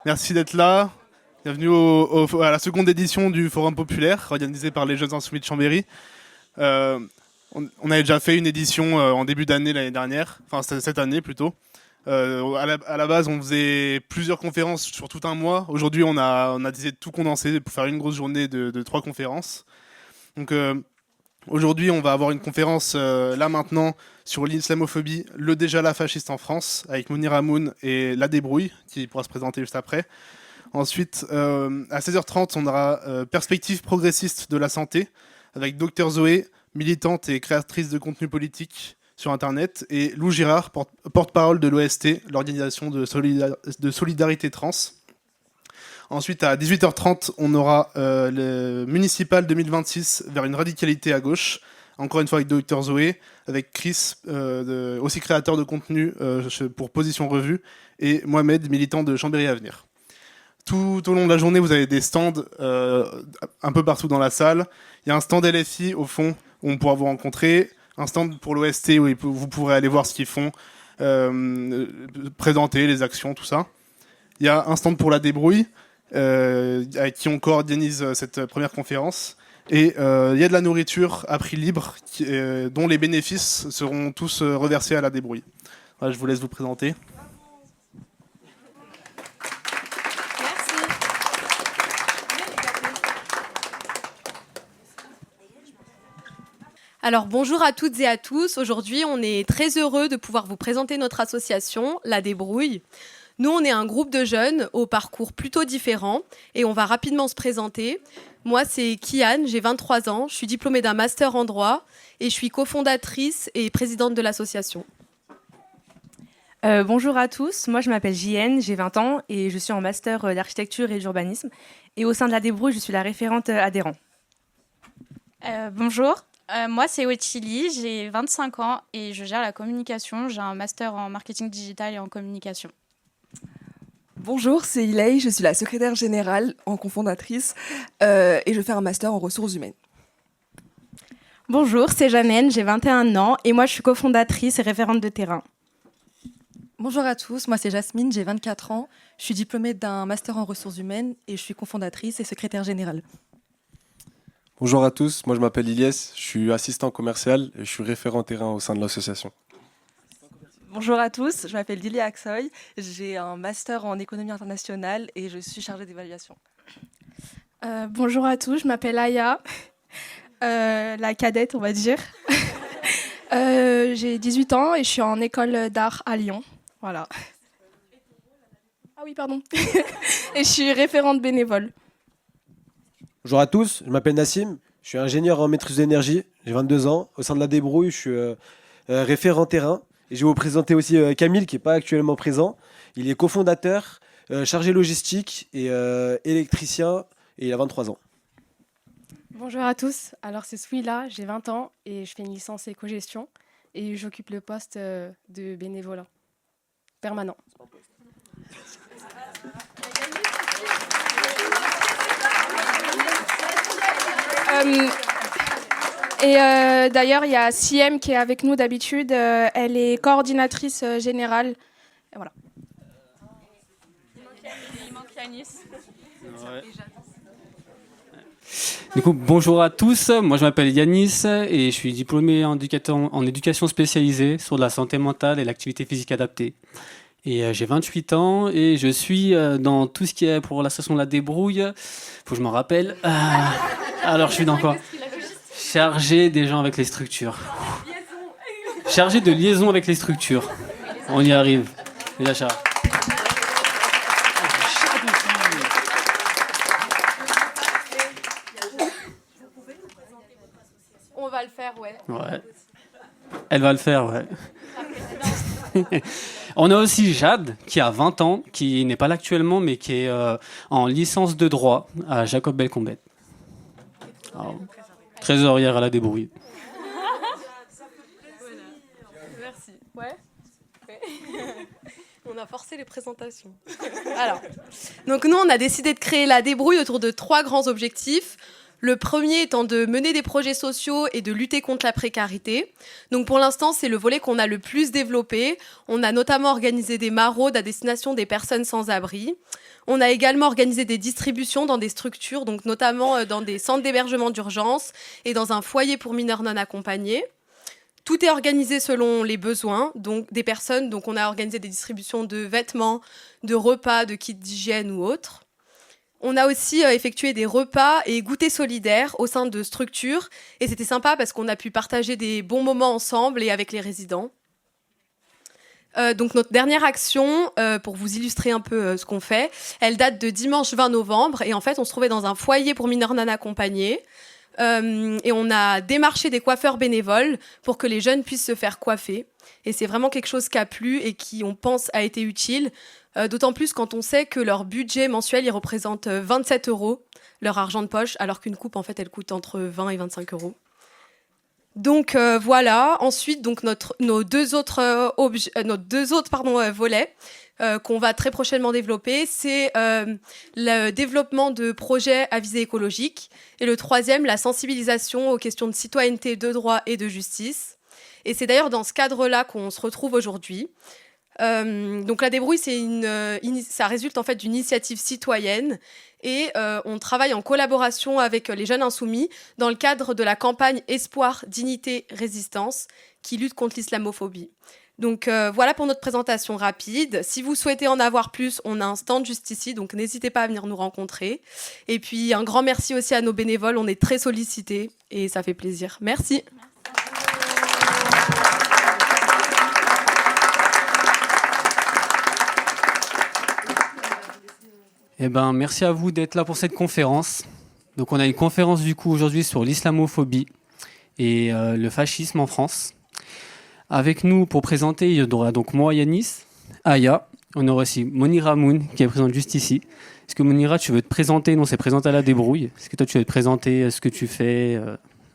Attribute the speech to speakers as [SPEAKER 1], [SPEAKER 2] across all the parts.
[SPEAKER 1] Merci d'être là. Bienvenue à la seconde édition du Forum populaire organisé par les Jeunes Insoumis de Chambéry. Euh, on avait déjà fait une édition en début d'année l'année dernière, enfin cette année plutôt. À la base, on faisait plusieurs conférences sur tout un mois. Aujourd'hui, on a décidé de tout condenser pour faire une grosse journée de 3 conférences. Donc aujourd'hui, on va avoir une conférence là maintenant sur l'islamophobie, le déjà là fasciste en France, avec Mounir Hamoun et La Débrouille, qui pourra se présenter juste après. Ensuite, à 16h30, on aura Perspective progressiste de la santé, avec Dr Zoé, militante et créatrice de contenu politique sur Internet, et Lou Girard, porte-parole de l'OST, l'organisation de solidarité trans. Ensuite, à 18h30, on aura le municipal 2026 vers une radicalité à gauche, encore une fois avec Dr Zoé, avec Chris, aussi créateur de contenu pour Position Revue, et Mohamed, militant de Chambéry Avenir. Tout au long de la journée, vous avez des stands un peu partout dans la salle. Il y a un stand LFI au fond où on pourra vous rencontrer, un stand pour l'OST où vous pourrez aller voir ce qu'ils font, présenter les actions, tout ça. Il y a un stand pour La Débrouille, avec qui on co-organise cette première conférence. Et il y a de la nourriture à prix libre dont les bénéfices seront tous reversés à La Débrouille. Voilà, je vous laisse vous présenter.
[SPEAKER 2] Alors bonjour à toutes et à tous. Aujourd'hui, on est très heureux de pouvoir vous présenter notre association, La Débrouille. Nous, on est un groupe de jeunes au parcours plutôt différent et on va rapidement se présenter. Moi, c'est Kian, j'ai 23 ans, je suis diplômée d'un master en droit et je suis cofondatrice et présidente de l'association.
[SPEAKER 3] Bonjour à tous, moi je m'appelle JN, j'ai 20 ans et je suis en master d'architecture et d'urbanisme. Et au sein de La Débrouille, je suis la référente adhérent.
[SPEAKER 4] Bonjour, moi c'est Wechili, j'ai 25 ans et je gère la communication. J'ai un master en marketing digital et en communication.
[SPEAKER 5] Bonjour, c'est Ilay, je suis la secrétaire générale en cofondatrice et je fais un master en ressources humaines.
[SPEAKER 6] Bonjour, c'est Janine, j'ai 21 ans et moi je suis cofondatrice et référente de terrain.
[SPEAKER 7] Bonjour à tous, moi c'est Jasmine, j'ai 24 ans, je suis diplômée d'un master en ressources humaines et je suis cofondatrice et secrétaire générale.
[SPEAKER 8] Bonjour à tous, moi je m'appelle Ilyes, je suis assistant commercial et je suis référent terrain au sein de l'association.
[SPEAKER 5] Bonjour à tous, je m'appelle Lily Aksoy, j'ai un master en économie internationale et je suis chargée d'évaluation.
[SPEAKER 6] Bonjour à tous, je m'appelle Aya, la cadette on va dire. J'ai 18 ans et je suis en école d'art à Lyon. Voilà. Ah oui, pardon. Et je suis référente bénévole.
[SPEAKER 9] Bonjour à tous, je m'appelle Nassim, je suis ingénieur en maîtrise d'énergie, j'ai 22 ans. Au sein de La Débrouille, je suis référent terrain. Et je vais vous présenter aussi Camille, qui n'est pas actuellement présent. Il est cofondateur, chargé logistique et électricien, et il a 23 ans.
[SPEAKER 6] Bonjour à tous, alors c'est Souila, j'ai 20 ans et je fais une licence éco-gestion et j'occupe le poste de bénévolat permanent. D'ailleurs, il y a Siem qui est avec nous d'habitude. Elle est coordinatrice générale. Et voilà.
[SPEAKER 4] Il manque Yanis.
[SPEAKER 10] Ouais. Du coup, bonjour à tous. Moi, je m'appelle Yanis et je suis diplômé en éducation spécialisée sur la santé mentale et l'activité physique adaptée. Et j'ai 28 ans et je suis dans tout ce qui est pour l'association La Débrouille. Faut que je m'en rappelle. Alors, je suis dans quoi ? Chargé des gens avec les structures. Chargé de liaison avec les structures. On y arrive. Déjà, Charles.
[SPEAKER 2] On va le faire, ouais.
[SPEAKER 10] Ouais. Elle va le faire, ouais. On a aussi Jade, qui a 20 ans, qui n'est pas là actuellement, mais qui est en licence de droit à Jacob Belcombet. Trésorière à La Débrouille.
[SPEAKER 2] Merci. Ouais. On a forcé les présentations. Alors, donc nous, on a décidé de créer La Débrouille autour de 3 grands objectifs. Le premier étant de mener des projets sociaux et de lutter contre la précarité. Donc pour l'instant, c'est le volet qu'on a le plus développé. On a notamment organisé des maraudes à destination des personnes sans abri. On a également organisé des distributions dans des structures, donc notamment dans des centres d'hébergement d'urgence et dans un foyer pour mineurs non accompagnés. Tout est organisé selon les besoins donc des personnes. Donc on a organisé des distributions de vêtements, de repas, de kits d'hygiène ou autres. On a aussi effectué des repas et goûters solidaires au sein de structures. Et c'était sympa parce qu'on a pu partager des bons moments ensemble et avec les résidents. Donc notre dernière action, pour vous illustrer un peu ce qu'on fait, elle date de dimanche 20 novembre. Et en fait, on se trouvait dans un foyer pour mineurs non accompagnés. Et on a démarché des coiffeurs bénévoles pour que les jeunes puissent se faire coiffer. Et c'est vraiment quelque chose qui a plu et qui, on pense, a été utile. D'autant plus quand on sait que leur budget mensuel, il représente 27 €, leur argent de poche, alors qu'une coupe, en fait, elle coûte entre 20 et 25 €. Donc voilà. Ensuite, donc nos deux autres volets qu'on va très prochainement développer, c'est le développement de projets à visée écologique. Et le troisième, la sensibilisation aux questions de citoyenneté, de droit et de justice. Et c'est d'ailleurs dans ce cadre-là qu'on se retrouve aujourd'hui. Donc la débrouille, ça résulte en fait d'une initiative citoyenne et on travaille en collaboration avec les Jeunes Insoumis dans le cadre de la campagne Espoir, Dignité, Résistance qui lutte contre l'islamophobie. Donc voilà pour notre présentation rapide. Si vous souhaitez en avoir plus, on a un stand juste ici, donc n'hésitez pas à venir nous rencontrer. Et puis un grand merci aussi à nos bénévoles, on est très sollicités et ça fait plaisir. Merci.
[SPEAKER 10] Eh ben, merci à vous d'être là pour cette conférence. Donc, on a une conférence du coup aujourd'hui sur l'islamophobie et le fascisme en France. Avec nous pour présenter, il y aura donc moi, Yanis, Aya. On aura aussi Monira Moon qui est présente juste ici. Est-ce que Monira, tu veux te présenter? Non, c'est présenter à la débrouille. Est-ce que toi, tu veux te présenter ce que tu fais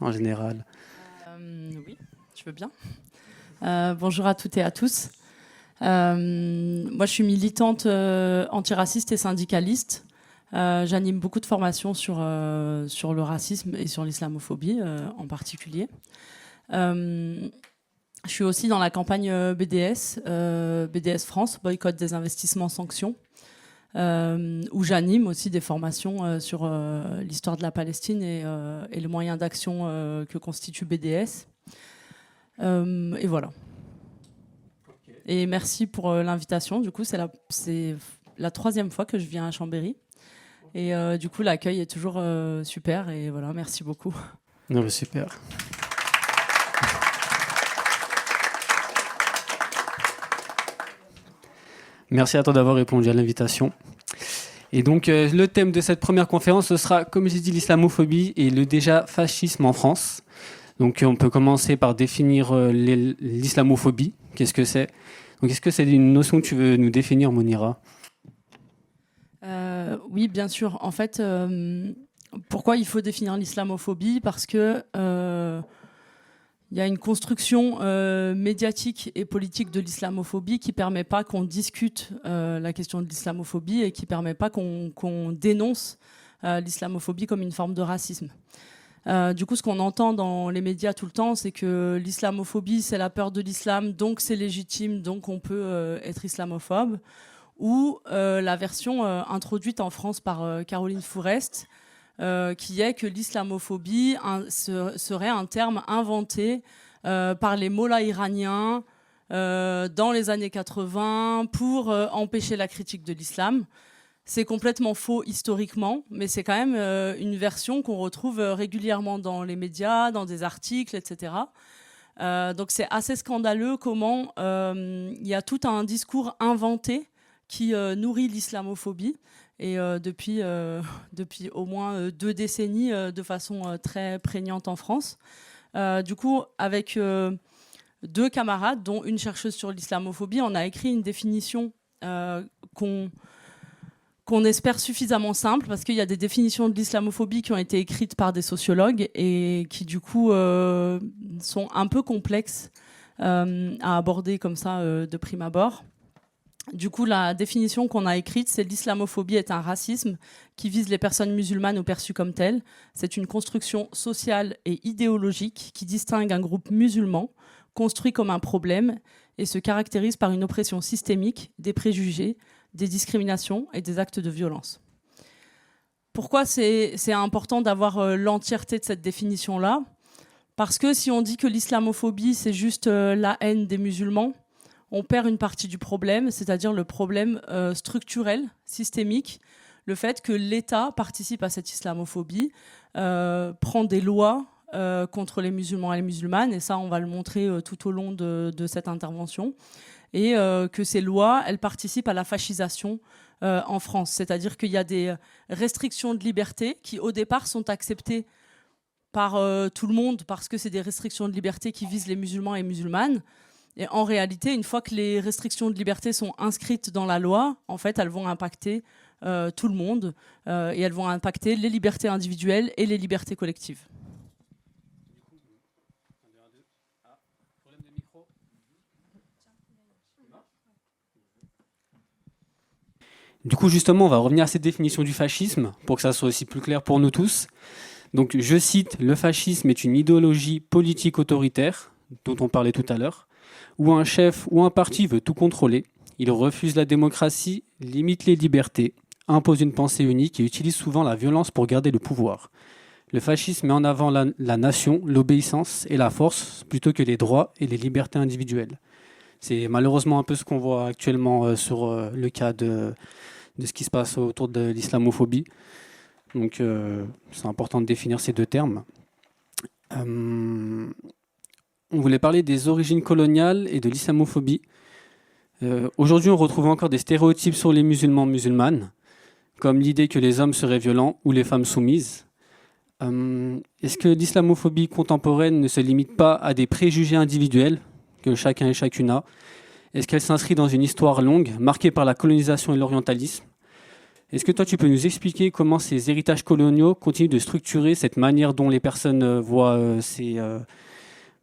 [SPEAKER 10] en général?
[SPEAKER 11] Oui, je veux bien. Bonjour à toutes et à tous. Moi, je suis militante antiraciste et syndicaliste. J'anime beaucoup de formations sur le racisme et sur l'islamophobie en particulier. Je suis aussi dans la campagne BDS, BDS France, boycott des investissements sanctions, où j'anime aussi des formations sur l'histoire de la Palestine et le moyen d'action que constitue BDS. Et voilà. Et merci pour l'invitation. Du coup, c'est la troisième fois que je viens à Chambéry. Et du coup, l'accueil est toujours super. Et voilà, merci beaucoup.
[SPEAKER 10] Non, mais super. Merci à toi d'avoir répondu à l'invitation. Et donc, le thème de cette première conférence, ce sera, comme j'ai dit, l'islamophobie et le déjà fascisme en France. Donc, on peut commencer par définir l'islamophobie. Qu'est-ce que c'est? Donc, est-ce que c'est une notion que tu veux nous définir, Monira?
[SPEAKER 11] Oui, bien sûr. En fait, pourquoi il faut définir l'islamophobie? Parce que il y a une construction médiatique et politique de l'islamophobie qui ne permet pas qu'on discute la question de l'islamophobie et qui ne permet pas qu'on dénonce l'islamophobie comme une forme de racisme. Du coup, ce qu'on entend dans les médias tout le temps, c'est que l'islamophobie, c'est la peur de l'islam, donc c'est légitime, donc on peut être islamophobe. Ou la version introduite en France par Caroline Fourest, qui est que l'islamophobie serait un terme inventé par les mollahs iraniens dans les années 80 pour empêcher la critique de l'islam. C'est complètement faux historiquement, mais c'est quand même une version qu'on retrouve régulièrement dans les médias, dans des articles, etc. Donc c'est assez scandaleux comment il y a tout un discours inventé qui nourrit l'islamophobie, et depuis au moins 2 décennies de façon très prégnante en France. Du coup, avec 2 camarades, dont une chercheuse sur l'islamophobie, on a écrit une définition qu'on espère suffisamment simple, parce qu'il y a des définitions de l'islamophobie qui ont été écrites par des sociologues et qui du coup sont un peu complexes à aborder comme ça de prime abord. Du coup, la définition qu'on a écrite, c'est l'islamophobie est un racisme qui vise les personnes musulmanes ou perçues comme telles. C'est une construction sociale et idéologique qui distingue un groupe musulman construit comme un problème et se caractérise par une oppression systémique, des préjugés, des discriminations et des actes de violence. Pourquoi c'est important d'avoir l'entièreté de cette définition-là ? Parce que si on dit que l'islamophobie, c'est juste la haine des musulmans, on perd une partie du problème, c'est-à-dire le problème structurel, systémique, le fait que l'État participe à cette islamophobie, prend des lois contre les musulmans et les musulmanes, et ça on va le montrer tout au long de cette intervention, et que ces lois, elles participent à la fascisation en France, c'est-à-dire qu'il y a des restrictions de liberté qui au départ sont acceptées par tout le monde parce que c'est des restrictions de liberté qui visent les musulmans et musulmanes. Et en réalité, une fois que les restrictions de liberté sont inscrites dans la loi, en fait, elles vont impacter tout le monde et elles vont impacter les libertés individuelles et les libertés collectives.
[SPEAKER 10] Du coup, justement, on va revenir à cette définition du fascisme pour que ça soit aussi plus clair pour nous tous. Donc, je cite, le fascisme est une idéologie politique autoritaire, dont on parlait tout à l'heure, où un chef ou un parti veut tout contrôler. Il refuse la démocratie, limite les libertés, impose une pensée unique et utilise souvent la violence pour garder le pouvoir. Le fascisme met en avant la nation, l'obéissance et la force plutôt que les droits et les libertés individuelles. C'est malheureusement un peu ce qu'on voit actuellement sur le cas de ce qui se passe autour de l'islamophobie. Donc c'est important de définir ces deux termes. On voulait parler des origines coloniales et de l'islamophobie. Aujourd'hui, on retrouve encore des stéréotypes sur les musulmans musulmanes, comme l'idée que les hommes seraient violents ou les femmes soumises. Est-ce que l'islamophobie contemporaine ne se limite pas à des préjugés individuels que chacun et chacune a ? Est-ce qu'elle s'inscrit dans une histoire longue, marquée par la colonisation et l'orientalisme ? Est-ce que toi, tu peux nous expliquer comment ces héritages coloniaux continuent de structurer cette manière dont les personnes voient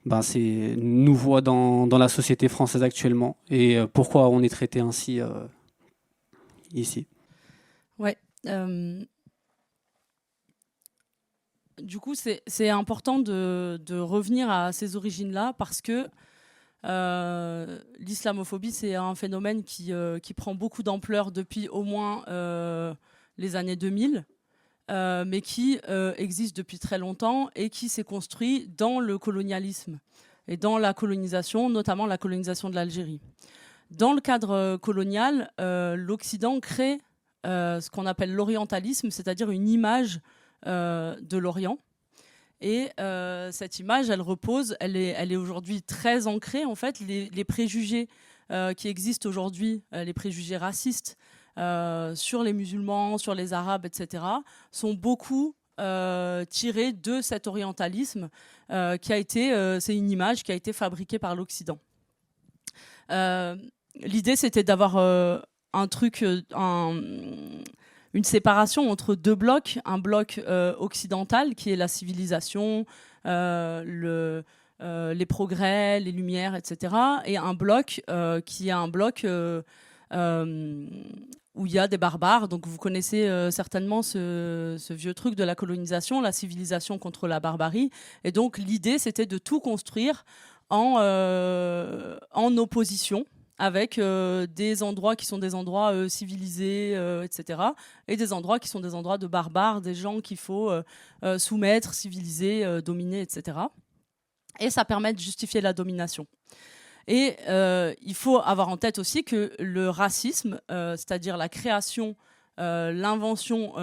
[SPEAKER 10] nous voient dans la société française actuellement et pourquoi on est traité ainsi ici?
[SPEAKER 11] Ouais. Du coup, c'est important de revenir à ces origines-là parce que l'islamophobie, c'est un phénomène qui prend beaucoup d'ampleur depuis au moins les années 2000, mais qui existe depuis très longtemps et qui s'est construit dans le colonialisme et dans la colonisation, notamment la colonisation de l'Algérie. Dans le cadre colonial, l'Occident crée ce qu'on appelle l'orientalisme, c'est-à-dire une image de l'Orient. Et cette image, elle est aujourd'hui très ancrée. En fait, les préjugés qui existent aujourd'hui, les préjugés racistes sur les musulmans, sur les arabes, etc., sont beaucoup tirés de cet orientalisme qui a été, c'est une image qui a été fabriquée par l'Occident. L'idée, c'était d'avoir une séparation entre deux blocs, un bloc occidental qui est la civilisation, les progrès, les lumières, etc., et un bloc qui est un bloc où il y a des barbares. Donc vous connaissez certainement ce vieux truc de la colonisation, la civilisation contre la barbarie. Et donc l'idée, c'était de tout construire en opposition, avec des endroits qui sont des endroits civilisés, etc., et des endroits qui sont des endroits de barbares, des gens qu'il faut soumettre, civiliser, dominer, etc. Et ça permet de justifier la domination. Et il faut avoir en tête aussi que le racisme, c'est-à-dire la création, l'invention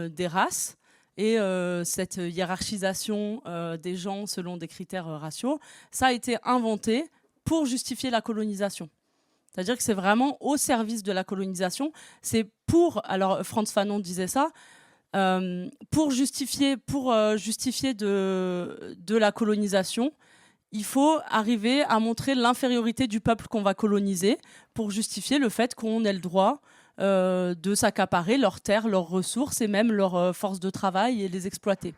[SPEAKER 11] des races, et cette hiérarchisation des gens selon des critères raciaux, ça a été inventé pour justifier la colonisation. C'est-à-dire que c'est vraiment au service de la colonisation. C'est pour, alors Frantz Fanon disait ça, pour justifier de la colonisation, il faut arriver à montrer l'infériorité du peuple qu'on va coloniser pour justifier le fait qu'on ait le droit de s'accaparer leurs terres, leurs ressources et même leurs forces de travail et les exploiter.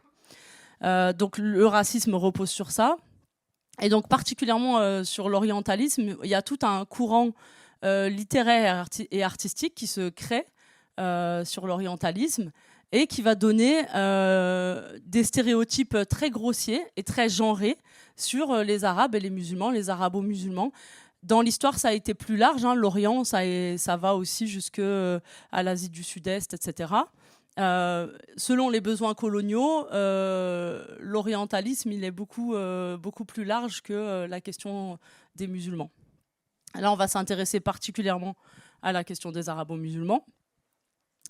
[SPEAKER 11] Donc le racisme repose sur ça. Et donc particulièrement sur l'orientalisme, il y a tout un courant littéraire et artistique qui se crée sur l'orientalisme et qui va donner des stéréotypes très grossiers et très genrés sur les Arabes et les musulmans, les arabo-musulmans. Dans l'histoire, ça a été plus large. L'Orient, ça va aussi jusque à l'Asie du Sud-Est, etc. Selon les besoins coloniaux, l'orientalisme, il est beaucoup plus large que la question des musulmans. Là, on va s'intéresser particulièrement à la question des arabo-musulmans.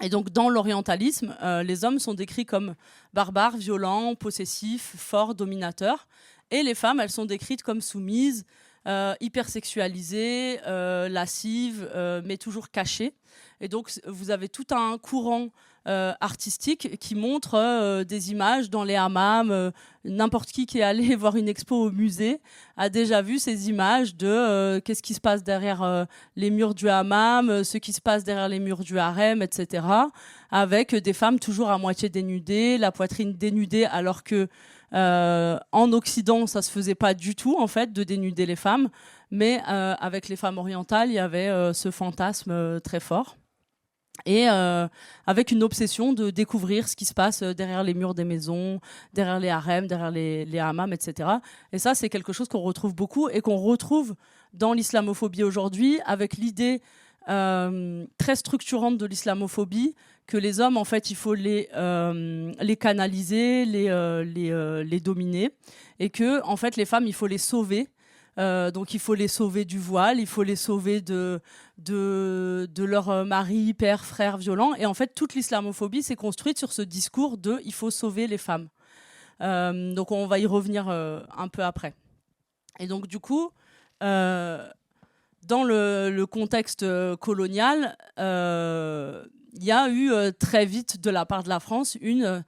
[SPEAKER 11] Et donc, dans l'orientalisme, les hommes sont décrits comme barbares, violents, possessifs, forts, dominateurs. Et les femmes, elles sont décrites comme soumises, hypersexualisées, lascives, mais toujours cachées. Et donc, vous avez tout un courant artistique qui montre des images dans les hammams. N'importe qui est allé voir une expo au musée a déjà vu ces images de qu'est-ce qui se passe derrière les murs du hammam, ce qui se passe derrière les murs du harem, etc. Avec des femmes toujours à moitié dénudées, la poitrine dénudée, alors que en Occident, ça se faisait pas du tout, en fait, de dénuder les femmes. Mais avec les femmes orientales, il y avait ce fantasme très fort. Et avec une obsession de découvrir ce qui se passe derrière les murs des maisons, derrière les harems, derrière les hammams, etc. Et ça, c'est quelque chose qu'on retrouve beaucoup et qu'on retrouve dans l'islamophobie aujourd'hui, avec l'idée très structurante de l'islamophobie, que les hommes, en fait, il faut les canaliser, les dominer, et que, en fait, les femmes, il faut les sauver. Donc il faut les sauver du voile, il faut les sauver de leur mari, père, frère violent. Et en fait, toute l'islamophobie s'est construite sur ce discours de « il faut sauver les femmes ». Donc on va y revenir un peu après. Et donc du coup, dans le contexte colonial, il y a eu très vite de la part de la France une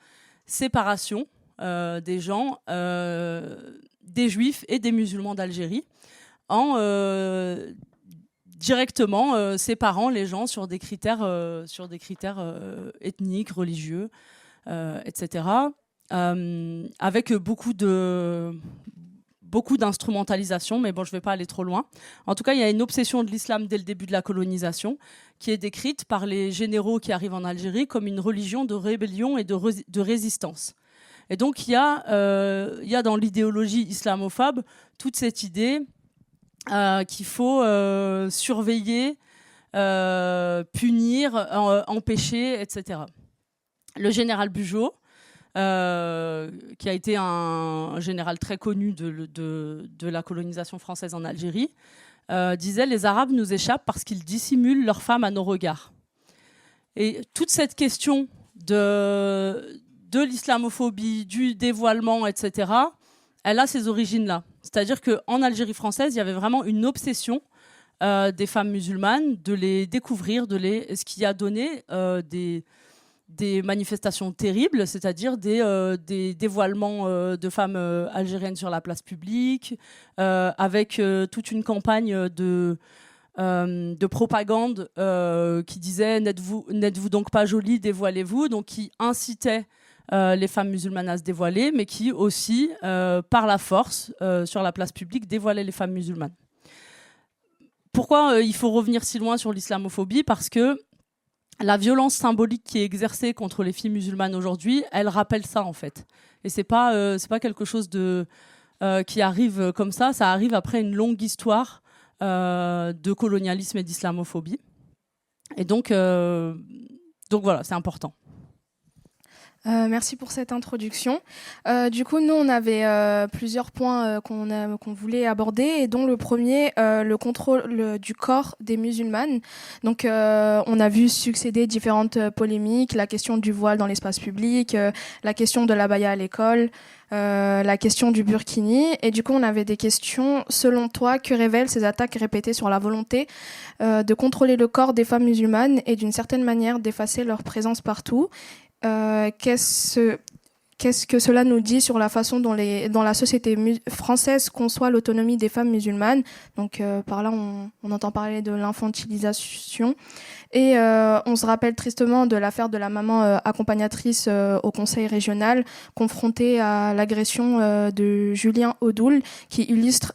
[SPEAKER 11] séparation des gens, des juifs et des musulmans d'Algérie, en directement séparant les gens sur des critères ethniques, religieux, etc. Avec beaucoup d'instrumentalisation, mais bon, je ne vais pas aller trop loin. En tout cas, il y a une obsession de l'islam dès le début de la colonisation, qui est décrite par les généraux qui arrivent en Algérie comme une religion de rébellion et de résistance. Et donc, il y a dans l'idéologie islamophobe toute cette idée qu'il faut surveiller, punir, empêcher, etc. Le général Bugeaud, qui a été un général très connu de la colonisation française en Algérie, disait « Les Arabes nous échappent parce qu'ils dissimulent leurs femmes à nos regards ». Et toute cette question de l'islamophobie, du dévoilement, etc., elle a ces origines-là. C'est-à-dire qu'en Algérie française, il y avait vraiment une obsession des femmes musulmanes de les découvrir, ce qui a donné des manifestations terribles, c'est-à-dire des dévoilements de femmes algériennes sur la place publique, avec toute une campagne de propagande qui disait « N'êtes-vous donc pas jolie, dévoilez-vous », donc qui incitait les femmes musulmanes à se dévoiler, mais qui aussi, par la force, sur la place publique, dévoilait les femmes musulmanes. Pourquoi il faut revenir si loin sur l'islamophobie ? Parce que la violence symbolique qui est exercée contre les filles musulmanes aujourd'hui, elle rappelle ça, en fait. Et c'est pas quelque chose qui arrive comme ça, ça arrive après une longue histoire de colonialisme et d'islamophobie. Et donc voilà, c'est important.
[SPEAKER 6] Merci pour cette introduction. Du coup, nous, on avait plusieurs points qu'on voulait aborder, et dont le premier, le contrôle du corps des musulmanes. Donc, on a vu succéder différentes polémiques, la question du voile dans l'espace public, la question de l'abaya à l'école, la question du burkini. Et du coup, on avait des questions. Selon toi, que révèlent ces attaques répétées sur la volonté de contrôler le corps des femmes musulmanes et d'une certaine manière d'effacer leur présence partout ? Qu'est-ce qu'est-ce que cela nous dit sur la façon dont la société française conçoit l'autonomie des femmes musulmanes. Donc par là, on entend parler de l'infantilisation. Et on se rappelle tristement de l'affaire de la maman accompagnatrice au conseil régional, confrontée à l'agression de Julien Audoul, qui illustre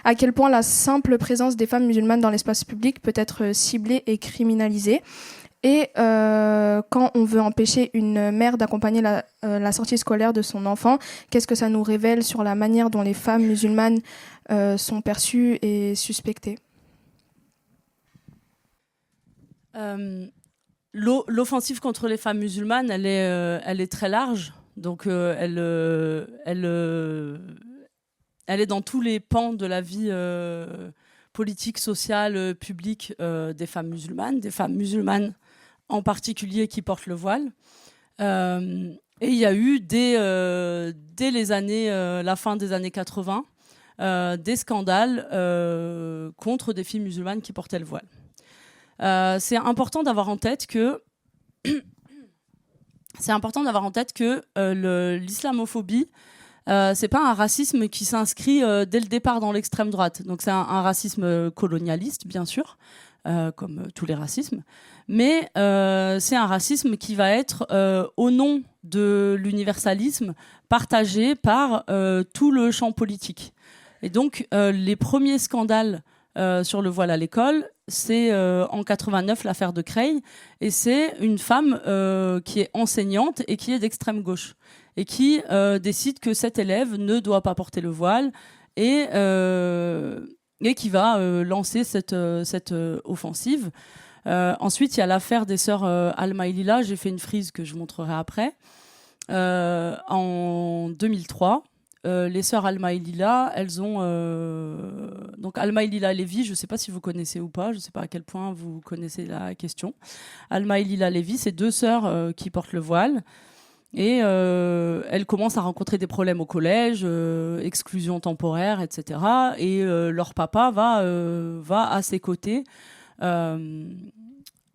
[SPEAKER 6] à quel point la simple présence des femmes musulmanes dans l'espace public peut être ciblée et criminalisée. Et quand on veut empêcher une mère d'accompagner la sortie scolaire de son enfant, qu'est-ce que ça nous révèle sur la manière dont les femmes musulmanes sont perçues et suspectées ?
[SPEAKER 11] L'offensive contre les femmes musulmanes, elle est très large. Donc, elle est dans tous les pans de la vie politique, sociale, publique des femmes musulmanes en particulier qui portent le voile. Et il y a eu dès la fin des années 80 des scandales contre des filles musulmanes qui portaient le voile. C'est important d'avoir en tête que l'islamophobie, c'est pas un racisme qui s'inscrit dès le départ dans l'extrême droite. Donc c'est un racisme colonialiste, bien sûr, comme tous les racismes, mais c'est un racisme qui va être au nom de l'universalisme partagé par tout le champ politique. Et donc les premiers scandales sur le voile à l'école, c'est en 89 l'affaire de Creil, et c'est une femme qui est enseignante et qui est d'extrême gauche et qui décide que cet élève ne doit pas porter le voile et qui va lancer cette offensive. Ensuite, il y a l'affaire des sœurs Alma et Lila. J'ai fait une frise que je montrerai après. En 2003, les sœurs Alma et Lila, elles ont... donc Alma et Lila Lévy, je ne sais pas si vous connaissez ou pas, je ne sais pas à quel point vous connaissez la question. Alma et Lila Lévy, c'est deux sœurs qui portent le voile. Et elles commencent à rencontrer des problèmes au collège, exclusion temporaire, etc. Et leur papa va à ses côtés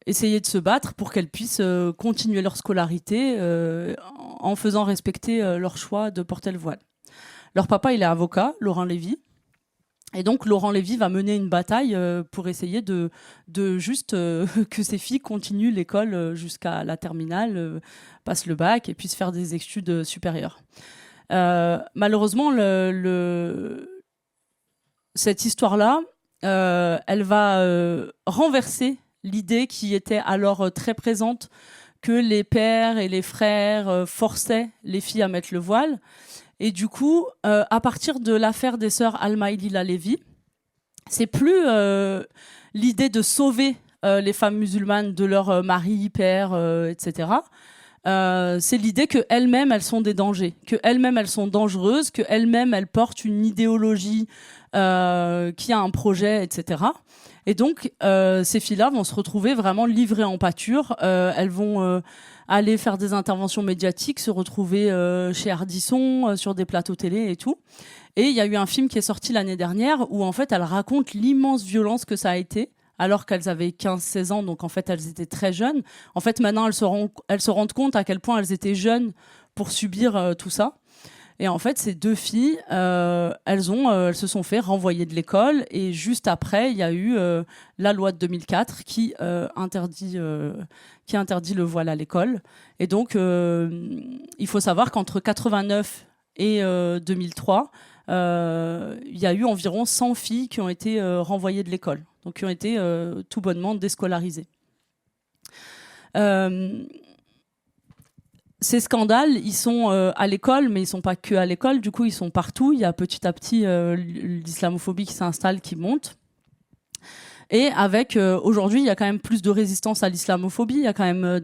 [SPEAKER 11] essayer de se battre pour qu'elles puissent continuer leur scolarité en faisant respecter leur choix de porter le voile. Leur papa, il est avocat, Laurent Lévy. Et donc, Laurent Lévy va mener une bataille pour essayer de juste que ces filles continuent l'école jusqu'à la terminale, passent le bac et puissent faire des études supérieures. Malheureusement, cette histoire-là, elle va renverser l'idée qui était alors très présente que les pères et les frères forçaient les filles à mettre le voile. Et du coup, à partir de l'affaire des sœurs Alma et Lila Lévy, c'est plus l'idée de sauver les femmes musulmanes de leur mari, père, etc. C'est l'idée qu'elles-mêmes, elles sont des dangers, qu'elles-mêmes, elles sont dangereuses, qu'elles-mêmes, elles portent une idéologie qui a un projet, etc. Et donc, ces filles-là vont se retrouver vraiment livrées en pâture. Elles vont aller faire des interventions médiatiques, se retrouver chez Ardisson, sur des plateaux télé et tout. Et il y a eu un film qui est sorti l'année dernière où, en fait, elles racontent l'immense violence que ça a été, alors qu'elles avaient 15-16 ans, donc en fait, elles étaient très jeunes. En fait, maintenant, elles se rendent compte à quel point elles étaient jeunes pour subir tout ça. Et en fait, ces deux filles, elles se sont fait renvoyer de l'école. Et juste après, il y a eu la loi de 2004 qui interdit le voile à l'école. Et donc, il faut savoir qu'entre 89 et 2003, il y a eu environ 100 filles qui ont été renvoyées de l'école, donc qui ont été tout bonnement déscolarisées. Ces scandales, ils sont à l'école, mais ils ne sont pas que à l'école. Du coup, ils sont partout. Il y a petit à petit l'islamophobie qui s'installe, qui monte. Et avec, aujourd'hui, il y a quand même plus de résistance à l'islamophobie. Il y a quand même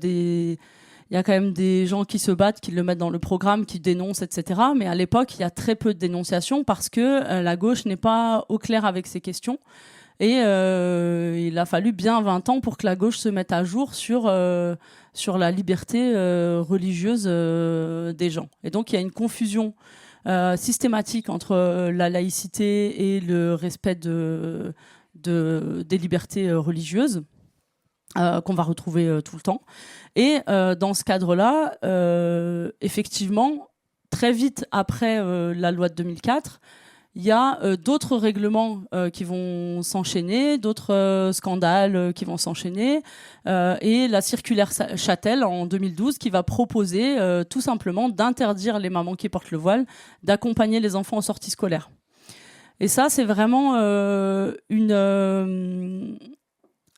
[SPEAKER 11] des gens qui se battent, qui le mettent dans le programme, qui dénoncent, etc. Mais à l'époque, il y a très peu de dénonciations parce que la gauche n'est pas au clair avec ces questions. Et il a fallu bien 20 ans pour que la gauche se mette à jour sur la liberté religieuse des gens. Et donc, il y a une confusion systématique entre la laïcité et le respect des libertés religieuses. qu'on va retrouver tout le temps. Et dans ce cadre-là, effectivement, très vite après la loi de 2004, il y a d'autres règlements qui vont s'enchaîner, d'autres scandales qui vont s'enchaîner, et la circulaire Châtel en 2012 qui va proposer tout simplement d'interdire les mamans qui portent le voile d'accompagner les enfants en sortie scolaire. Et ça, c'est vraiment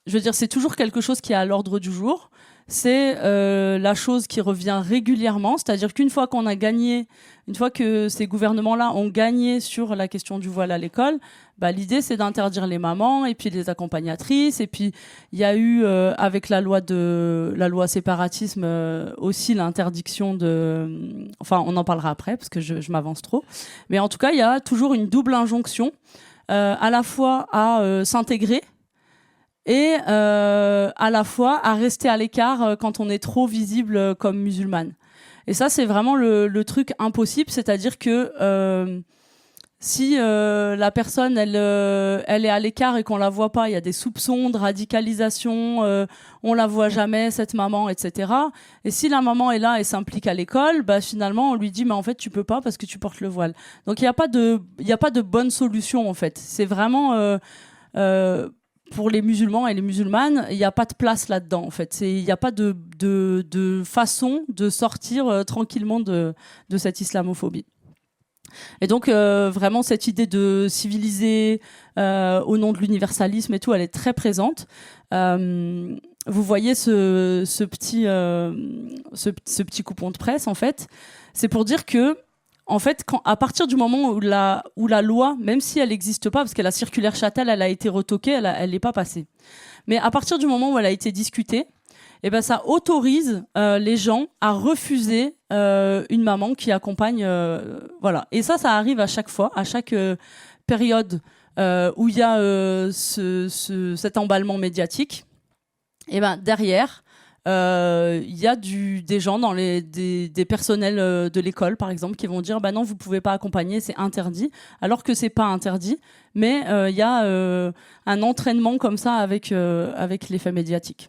[SPEAKER 11] je veux dire, c'est toujours quelque chose qui est à l'ordre du jour. C'est la chose qui revient régulièrement, c'est-à-dire qu'une fois qu'on a gagné, une fois que ces gouvernements-là ont gagné sur la question du voile à l'école, bah, l'idée c'est d'interdire les mamans et puis les accompagnatrices. Et puis il y a eu avec la loi séparatisme aussi l'interdiction de, enfin on en parlera après parce que je m'avance trop. Mais en tout cas il y a toujours une double injonction à la fois à s'intégrer et à la fois à rester à l'écart quand on est trop visible comme musulmane. Et ça, c'est vraiment le truc impossible, c'est-à-dire que si la personne, elle est à l'écart et qu'on la voit pas, il y a des soupçons de radicalisation, on la voit jamais, cette maman, etc. Et si la maman est là et s'implique à l'école, bah finalement, on lui dit, mais en fait, tu peux pas parce que tu portes le voile. Donc, il n'y a pas de bonne solution, en fait. C'est vraiment... pour les musulmans et les musulmanes, il n'y a pas de place là-dedans, en fait. Il n'y a pas de façon de sortir tranquillement de cette islamophobie. Et donc, vraiment, cette idée de civiliser au nom de l'universalisme et tout, elle est très présente. Vous voyez ce petit coupon de presse, en fait. C'est pour dire que en fait, à partir du moment où la loi, même si elle n'existe pas, parce que la circulaire Châtel, elle a été retoquée, elle n'est pas passée. Mais à partir du moment où elle a été discutée, eh ben, ça autorise les gens à refuser une maman qui accompagne. Voilà. Et ça arrive à chaque fois, à chaque période où il y a cet emballement médiatique. Et ben, derrière, il y a des gens des personnels de l'école par exemple qui vont dire bah non vous pouvez pas accompagner, c'est interdit, alors que c'est pas interdit, mais il y a un entraînement comme ça avec l'effet médiatique.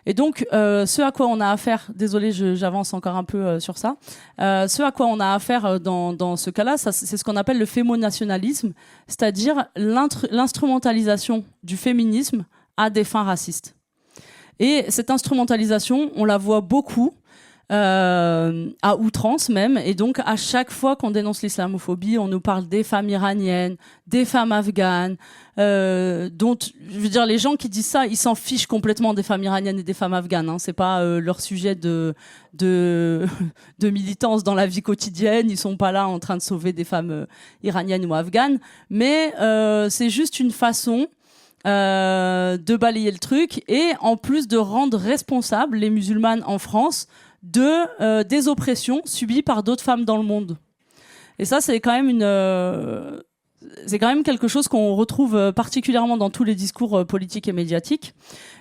[SPEAKER 11] Et donc ce à quoi on a affaire, désolé j'avance encore un peu sur ça, ce à quoi on a affaire dans ce cas-là, c'est ce qu'on appelle le fémonationalisme, c'est-à-dire l'instrumentalisation du féminisme à des fins racistes. Et cette instrumentalisation, on la voit beaucoup, à outrance même. Et donc, à chaque fois qu'on dénonce l'islamophobie, on nous parle des femmes iraniennes, des femmes afghanes, dont, je veux dire, les gens qui disent ça, ils s'en fichent complètement des femmes iraniennes et des femmes afghanes. Hein. C'est pas leur sujet de militance dans la vie quotidienne. Ils sont pas là en train de sauver des femmes iraniennes ou afghanes. Mais c'est juste une façon de balayer le truc et en plus de rendre responsables les musulmanes en France des oppressions subies par d'autres femmes dans le monde. Et ça, c'est quand même quelque chose qu'on retrouve particulièrement dans tous les discours politiques et médiatiques.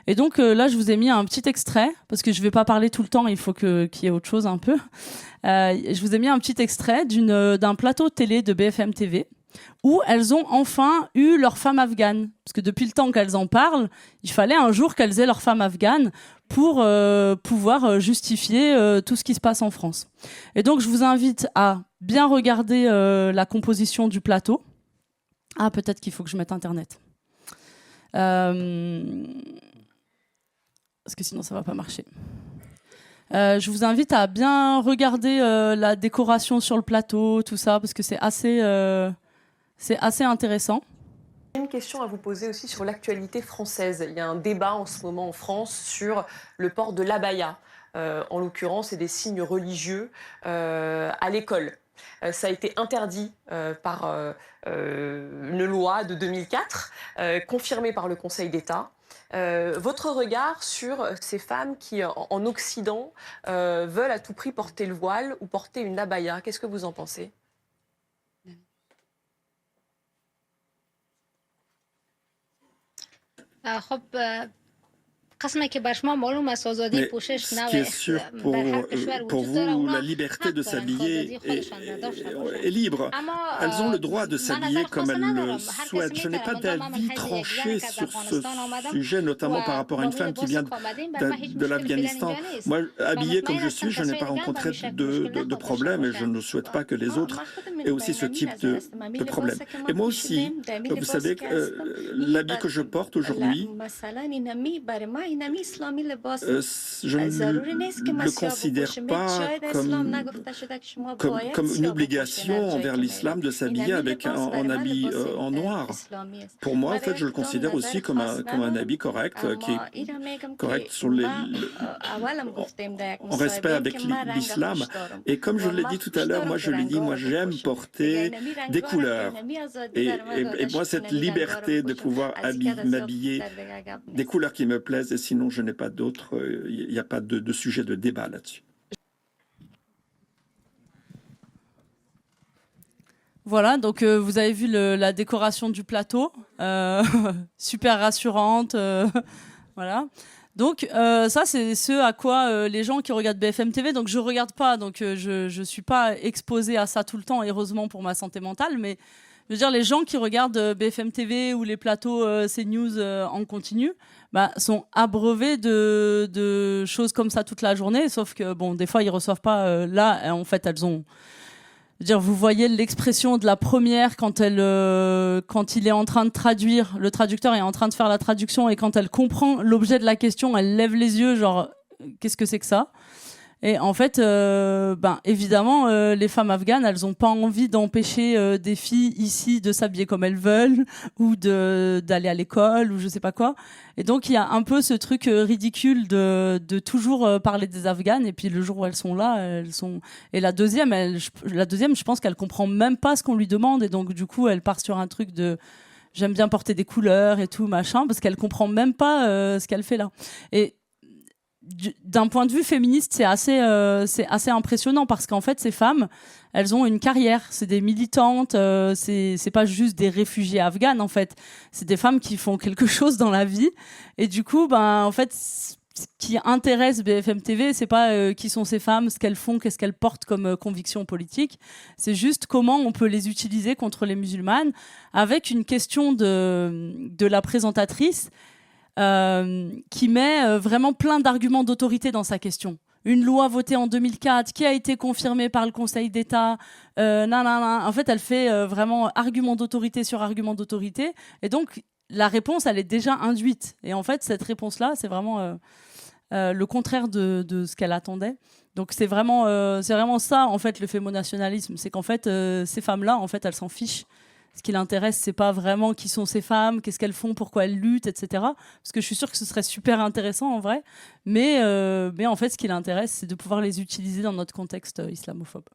[SPEAKER 11] Et donc là, je vous ai mis un petit extrait, parce que je vais pas parler tout le temps, il faut qu'il y ait autre chose un peu. Je vous ai mis un petit extrait d'un plateau télé de BFM TV, où elles ont enfin eu leur femme afghane. Parce que depuis le temps qu'elles en parlent, il fallait un jour qu'elles aient leur femme afghane pour pouvoir justifier tout ce qui se passe en France. Et donc, je vous invite à bien regarder la composition du plateau. Ah, peut-être qu'il faut que je mette Internet. Parce que sinon, ça ne va pas marcher. Je vous invite à bien regarder la décoration sur le plateau, tout ça, parce que c'est assez intéressant.
[SPEAKER 12] Une question à vous poser aussi sur l'actualité française. Il y a un débat en ce moment en France sur le port de l'abaya, en l'occurrence, et des signes religieux à l'école. Ça a été interdit par une loi de 2004, confirmée par le Conseil d'État. Votre regard sur ces femmes qui, en Occident, veulent à tout prix porter le voile ou porter une abaya, qu'est-ce que vous en pensez ?
[SPEAKER 13] خب Mais ce qui est sûr pour vous, la liberté de s'habiller est libre. Elles ont le droit de s'habiller comme elles le souhaitent. Je n'ai pas d'avis tranché sur ce sujet, notamment par rapport à une femme qui vient de l'Afghanistan. Moi, habillée comme je suis, je n'ai pas rencontré de problème et je ne souhaite pas que les autres aient aussi ce type de problème. Et moi aussi, vous savez, l'habit que je porte aujourd'hui, je ne le considère pas comme une obligation envers l'islam de s'habiller avec un habit en noir. Pour moi, en fait, je le considère aussi comme un habit correct, qui est correct en respect avec l'islam. Et comme je l'ai dit tout à l'heure, moi j'aime porter des couleurs. Et moi, cette liberté de pouvoir m'habiller des couleurs qui me plaisent, et sinon je n'ai pas d'autres, il n'y a pas de sujet de débat là-dessus.
[SPEAKER 11] Voilà, donc vous avez vu la décoration du plateau, super rassurante, voilà. Donc ça, c'est ce à quoi les gens qui regardent BFM TV, donc je regarde pas, donc je suis pas exposée à ça tout le temps, heureusement pour ma santé mentale, mais je veux dire, les gens qui regardent BFM TV ou les plateaux CNews en continu, sont abreuvés de choses comme ça toute la journée, sauf que bon, des fois ils reçoivent pas là, en fait elles ont... Je veux dire, vous voyez l'expression de la première quand il est en train de traduire, le traducteur est en train de faire la traduction et quand elle comprend l'objet de la question, elle lève les yeux, genre qu'est-ce que c'est que ça ? Et en fait, évidemment, les femmes afghanes, elles n'ont pas envie d'empêcher des filles ici de s'habiller comme elles veulent ou d'aller à l'école ou je sais pas quoi. Et donc, il y a un peu ce truc ridicule de toujours parler des Afghanes. Et puis, le jour où elles sont là, elles sont... Et la deuxième, je pense qu'elle comprend même pas ce qu'on lui demande. Et donc, du coup, elle part sur un truc de... J'aime bien porter des couleurs et tout, machin, parce qu'elle comprend même pas ce qu'elle fait là. Et d'un point de vue féministe, c'est assez impressionnant parce qu'en fait, ces femmes, elles ont une carrière. C'est des militantes, c'est pas juste des réfugiés afghanes, en fait. C'est des femmes qui font quelque chose dans la vie. Et du coup, en fait, ce qui intéresse BFM TV, c'est pas qui sont ces femmes, ce qu'elles font, qu'est-ce qu'elles portent comme conviction politique. C'est juste comment on peut les utiliser contre les musulmanes avec une question de la présentatrice qui met vraiment plein d'arguments d'autorité dans sa question. Une loi votée en 2004 qui a été confirmée par le Conseil d'État. En fait, elle fait vraiment argument d'autorité sur argument d'autorité. Et donc, la réponse, elle est déjà induite. Et en fait, cette réponse-là, c'est vraiment le contraire de ce qu'elle attendait. Donc, c'est vraiment ça, en fait, le fémonationalisme. C'est qu'en fait, ces femmes-là, en fait, elles s'en fichent. Ce qui l'intéresse, c'est pas vraiment qui sont ces femmes, qu'est-ce qu'elles font, pourquoi elles luttent, etc. Parce que je suis sûre que ce serait super intéressant en vrai. Mais en fait, ce qui l'intéresse, c'est de pouvoir les utiliser dans notre contexte islamophobe.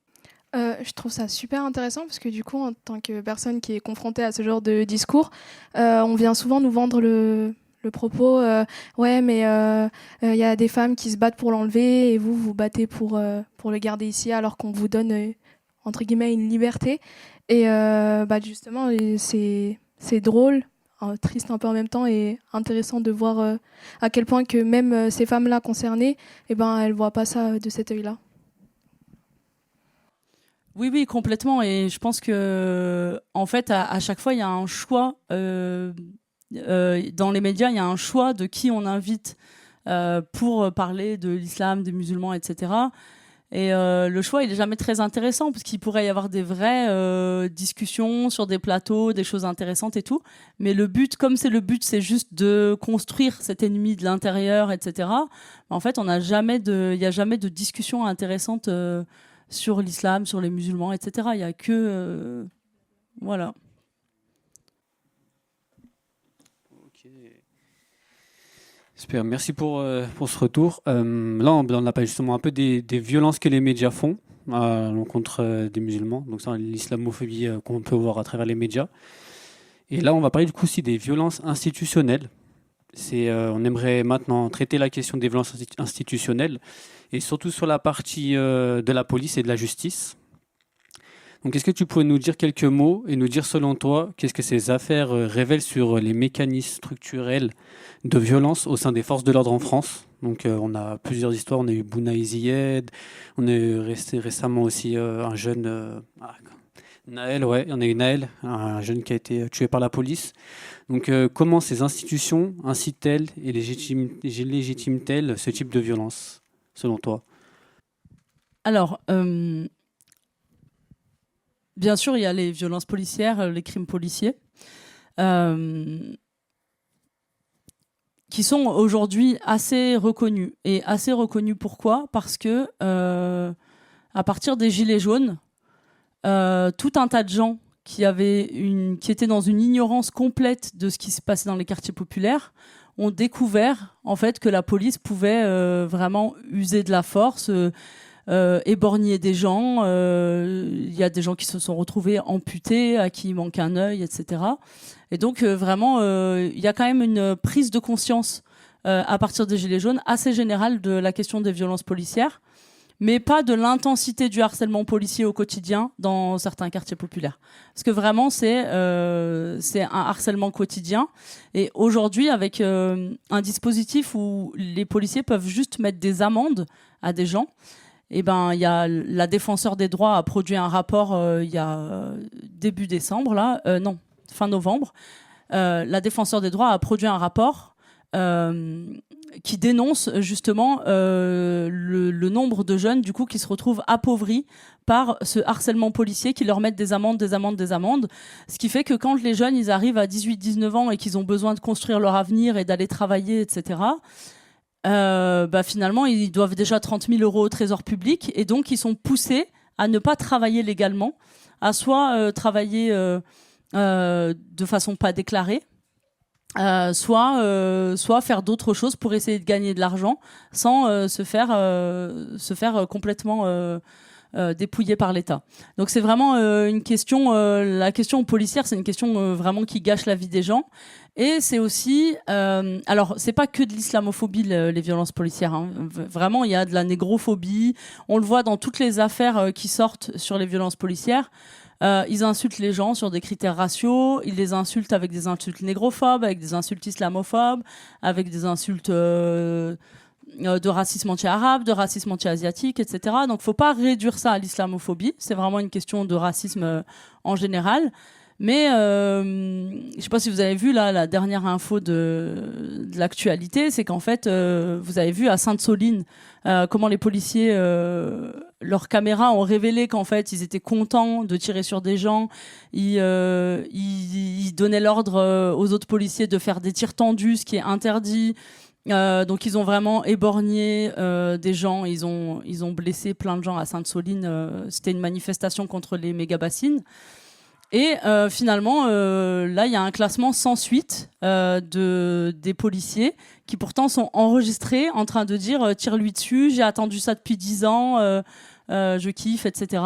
[SPEAKER 6] Je trouve ça super intéressant parce que du coup, en tant que personne qui est confrontée à ce genre de discours, on vient souvent nous vendre le propos ouais, mais il y a des femmes qui se battent pour l'enlever et vous vous battez pour le garder ici alors qu'on vous donne entre guillemets une liberté. Et justement, c'est drôle, triste un peu en même temps et intéressant de voir à quel point que même ces femmes-là concernées, elles voient pas ça de cet œil-là.
[SPEAKER 11] Oui, complètement. Et je pense que, en fait, à chaque fois, il y a un choix. Dans les médias, il y a un choix de qui on invite pour parler de l'islam, des musulmans, etc. Et le choix, il est jamais très intéressant parce qu'il pourrait y avoir des vraies discussions sur des plateaux, des choses intéressantes et tout. Mais le but, comme c'est juste de construire cet ennemi de l'intérieur, etc. En fait, il n'y a jamais de discussion intéressante sur l'islam, sur les musulmans, etc. Il n'y a que... voilà.
[SPEAKER 10] Super, merci pour ce retour. Là, on a parlé justement un peu des violences que les médias font à l'encontre des musulmans, donc ça, l'islamophobie qu'on peut voir à travers les médias. Et là, on va parler du coup aussi des violences institutionnelles. On aimerait maintenant traiter la question des violences institutionnelles et surtout sur la partie de la police et de la justice. Donc, est-ce que tu pourrais nous dire quelques mots et nous dire, selon toi, qu'est-ce que ces affaires révèlent sur les mécanismes structurels de violence au sein des forces de l'ordre en France? Donc, on a plusieurs histoires. On a eu Bouna Ziyed, on a eu récemment aussi un jeune... Naël, ouais, on a eu Naël, un jeune qui a été tué par la police. Donc, comment ces institutions incitent-elles et légitiment-elles ce type de violence, selon toi?
[SPEAKER 11] Alors, bien sûr, il y a les violences policières, les crimes policiers, qui sont aujourd'hui assez reconnus. Et assez reconnus pourquoi? Parce que, à partir des Gilets jaunes, tout un tas de gens qui étaient dans une ignorance complète de ce qui se passait dans les quartiers populaires ont découvert en fait que la police pouvait vraiment user de la force, éborgner des gens. Il y a des gens qui se sont retrouvés amputés, à qui il manque un œil, etc. Et donc vraiment, il y a quand même une prise de conscience à partir des Gilets jaunes assez générale de la question des violences policières, mais pas de l'intensité du harcèlement policier au quotidien dans certains quartiers populaires. Parce que vraiment, c'est un harcèlement quotidien. Et aujourd'hui, avec un dispositif où les policiers peuvent juste mettre des amendes à des gens, et ben, il y a la défenseur des droits a produit un rapport il y a début décembre, fin novembre. La défenseur des droits a produit un rapport qui dénonce justement le nombre de jeunes du coup qui se retrouvent appauvris par ce harcèlement policier qui leur mettent des amendes, ce qui fait que quand les jeunes ils arrivent à 18-19 ans et qu'ils ont besoin de construire leur avenir et d'aller travailler, etc., finalement ils doivent déjà 30 000 € au trésor public et donc ils sont poussés à ne pas travailler légalement, à soit travailler de façon pas déclarée, soit faire d'autres choses pour essayer de gagner de l'argent sans se faire complètement dépouiller par l'État. Donc c'est vraiment une question, la question policière, c'est une question vraiment qui gâche la vie des gens. Et c'est aussi, alors c'est pas que de l'islamophobie les violences policières, hein. Vraiment il y a de la négrophobie, on le voit dans toutes les affaires qui sortent sur les violences policières. Ils insultent les gens sur des critères raciaux, ils les insultent avec des insultes négrophobes, avec des insultes islamophobes, avec des insultes de racisme anti-arabe, de racisme anti-asiatique, etc. Donc faut pas réduire ça à l'islamophobie, c'est vraiment une question de racisme en général. Mais je sais pas si vous avez vu là, la dernière info de l'actualité, c'est qu'en fait, vous avez vu à Sainte-Soline comment les policiers, leurs caméras ont révélé qu'en fait, ils étaient contents de tirer sur des gens. Ils donnaient l'ordre aux autres policiers de faire des tirs tendus, ce qui est interdit. Donc ils ont vraiment éborgné des gens, ils ont blessé plein de gens à Sainte-Soline. C'était une manifestation contre les méga-bassines. Et finalement, là, il y a un classement sans suite des policiers qui pourtant sont enregistrés en train de dire « tire-lui dessus, j'ai attendu ça depuis 10 ans, je kiffe, etc. »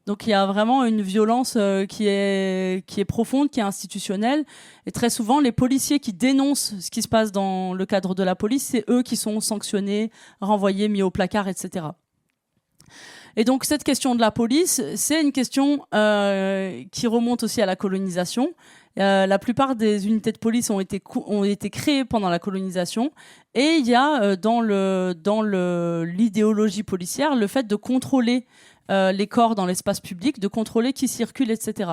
[SPEAKER 11] Donc il y a vraiment une violence qui est profonde, qui est institutionnelle. Et très souvent, les policiers qui dénoncent ce qui se passe dans le cadre de la police, c'est eux qui sont sanctionnés, renvoyés, mis au placard, etc. Et donc cette question de la police, c'est une question qui remonte aussi à la colonisation. La plupart des unités de police ont été créées pendant la colonisation, et il y a dans l'idéologie policière le fait de contrôler les corps dans l'espace public, de contrôler qui circule, etc.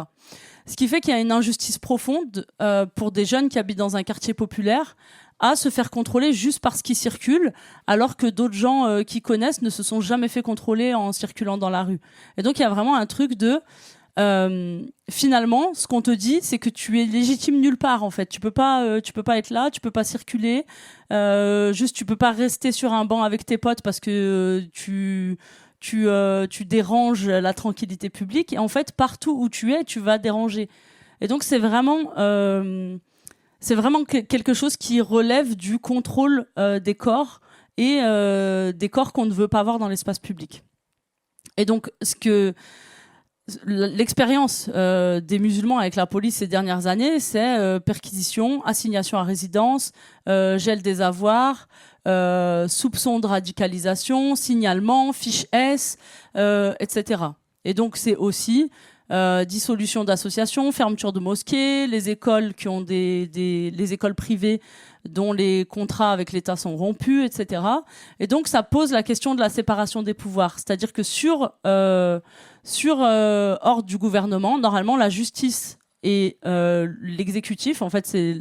[SPEAKER 11] Ce qui fait qu'il y a une injustice profonde pour des jeunes qui habitent dans un quartier populaire à se faire contrôler juste parce qu'ils circulent, alors que d'autres gens qui connaissent ne se sont jamais fait contrôler en circulant dans la rue. Et donc il y a vraiment un truc de finalement, ce qu'on te dit, c'est que tu es légitime nulle part en fait. Tu peux pas être là, tu peux pas circuler, juste tu peux pas rester sur un banc avec tes potes parce que tu déranges la tranquillité publique. Et en fait, partout où tu es, tu vas déranger. Et donc c'est vraiment quelque chose qui relève du contrôle des corps et des corps qu'on ne veut pas voir dans l'espace public. Et donc, l'expérience des musulmans avec la police ces dernières années, c'est perquisition, assignation à résidence, gel des avoirs, soupçon de radicalisation, signalement, fiche S, etc. Et donc, c'est aussi dissolution d'associations, fermeture de mosquées, les écoles qui ont les écoles privées dont les contrats avec l'État sont rompus, etc. Et donc ça pose la question de la séparation des pouvoirs, c'est-à-dire que sur ordre du gouvernement, normalement la justice et l'exécutif, en fait c'est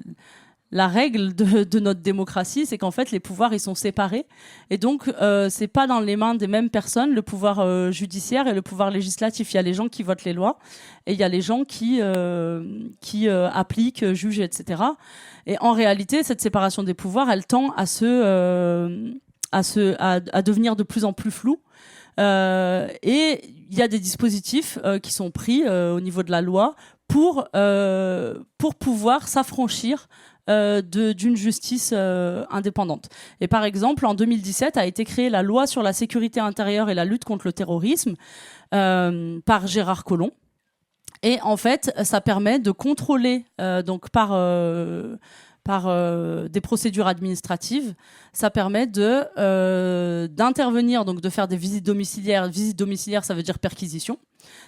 [SPEAKER 11] la règle de notre démocratie, c'est qu'en fait les pouvoirs ils sont séparés et donc c'est pas dans les mains des mêmes personnes le pouvoir judiciaire et le pouvoir législatif. Il y a les gens qui votent les lois et il y a les gens qui appliquent, jugent, etc. Et en réalité cette séparation des pouvoirs elle tend à devenir de plus en plus floue. Et il y a des dispositifs qui sont pris au niveau de la loi pour pouvoir s'affranchir d'une justice indépendante. Et par exemple, en 2017 a été créée la loi sur la sécurité intérieure et la lutte contre le terrorisme par Gérard Collomb. Et en fait, ça permet de contrôler donc par des procédures administratives, ça permet d'intervenir, donc de faire des visites domiciliaires. Visite domiciliaire, ça veut dire perquisition.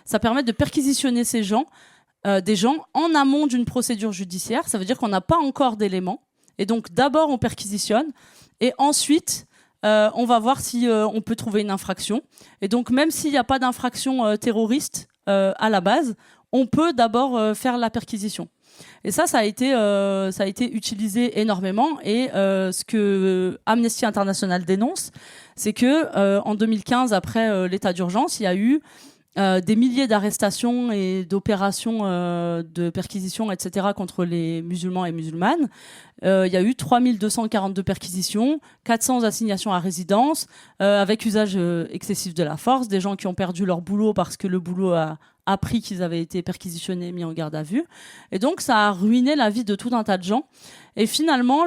[SPEAKER 11] Ça permet de perquisitionner des gens en amont d'une procédure judiciaire. Ça veut dire qu'on n'a pas encore d'éléments. Et donc, d'abord, on perquisitionne. Et ensuite, on va voir si on peut trouver une infraction. Et donc, même s'il n'y a pas d'infraction terroriste à la base, on peut d'abord faire la perquisition. Et ça a été utilisé énormément. Et ce que Amnesty International dénonce, c'est que en 2015, après l'état d'urgence, il y a eu des milliers d'arrestations et d'opérations de perquisition, etc., contre les musulmans et musulmanes. Il y a eu 3242 perquisitions, 400 assignations à résidence, avec usage excessif de la force, des gens qui ont perdu leur boulot parce que le boulot a appris qu'ils avaient été perquisitionnés, mis en garde à vue. Et donc, ça a ruiné la vie de tout un tas de gens. Et finalement,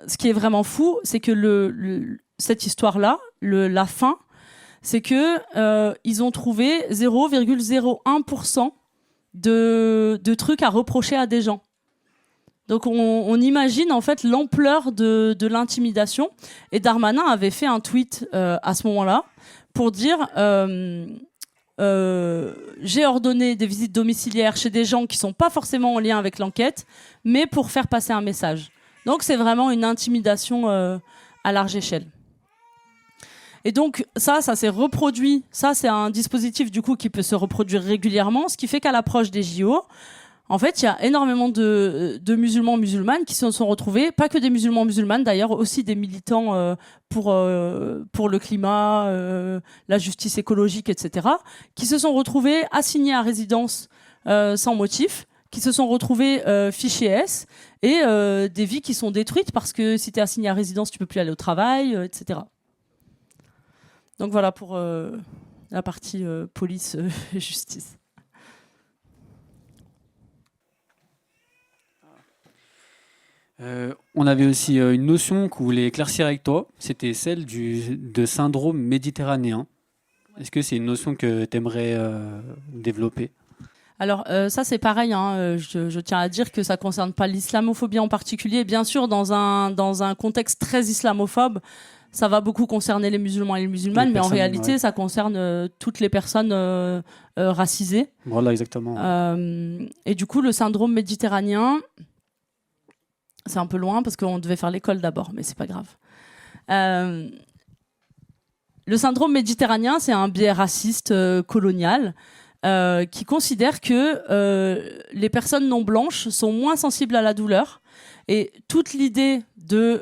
[SPEAKER 11] ce qui est vraiment fou, c'est que cette histoire-là, la fin, c'est que ils ont trouvé 0,01% de trucs à reprocher à des gens. Donc on imagine en fait l'ampleur de l'intimidation. Et Darmanin avait fait un tweet à ce moment-là pour dire j'ai ordonné des visites domiciliaires chez des gens qui sont pas forcément en lien avec l'enquête, mais pour faire passer un message. Donc c'est vraiment une intimidation à large échelle. Et donc ça s'est reproduit. Ça, c'est un dispositif du coup qui peut se reproduire régulièrement, ce qui fait qu'à l'approche des JO, en fait, il y a énormément de musulmans, musulmanes qui se sont retrouvés, pas que des musulmans, musulmanes d'ailleurs, aussi des militants pour le climat, la justice écologique, etc., qui se sont retrouvés assignés à résidence sans motif, qui se sont retrouvés fichés S, et des vies qui sont détruites parce que si tu es assigné à résidence, tu peux plus aller au travail, etc. Donc voilà pour la partie police et justice.
[SPEAKER 10] On avait aussi une notion qu'on voulait éclaircir avec toi, c'était celle de syndrome méditerranéen. Est-ce que c'est une notion que tu aimerais développer ?
[SPEAKER 11] Alors ça c'est pareil, hein, je tiens à dire que ça ne concerne pas l'islamophobie en particulier. Bien sûr, dans un contexte très islamophobe, ça va beaucoup concerner les musulmans et les musulmanes, mais en réalité, ça concerne toutes les personnes racisées.
[SPEAKER 10] Voilà, exactement.
[SPEAKER 11] Et du coup, le syndrome méditerranéen, c'est un peu loin parce qu'on devait faire l'école d'abord, mais c'est pas grave. Le syndrome méditerranéen, c'est un biais raciste colonial qui considère que les personnes non blanches sont moins sensibles à la douleur. Et toute l'idée de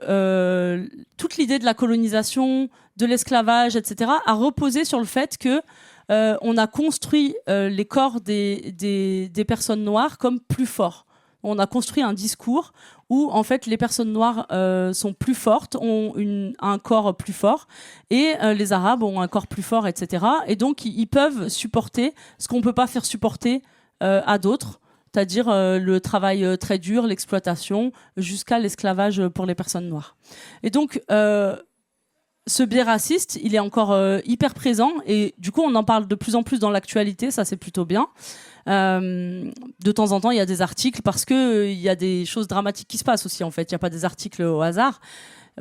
[SPEAKER 11] la colonisation, de l'esclavage, etc., a reposé sur le fait que on a construit les corps des personnes noires comme plus forts. On a construit un discours où en fait les personnes noires sont plus fortes, ont un corps plus fort, et les Arabes ont un corps plus fort, etc. Et donc ils peuvent supporter ce qu'on peut pas faire supporter à d'autres. C'est-à-dire le travail très dur, l'exploitation, jusqu'à l'esclavage pour les personnes noires. Et donc, ce biais raciste, il est encore hyper présent, et du coup, on en parle de plus en plus dans l'actualité, ça c'est plutôt bien. De temps en temps, il y a des articles, parce qu'il y a des choses dramatiques qui se passent aussi, en fait. Il n'y a pas des articles au hasard.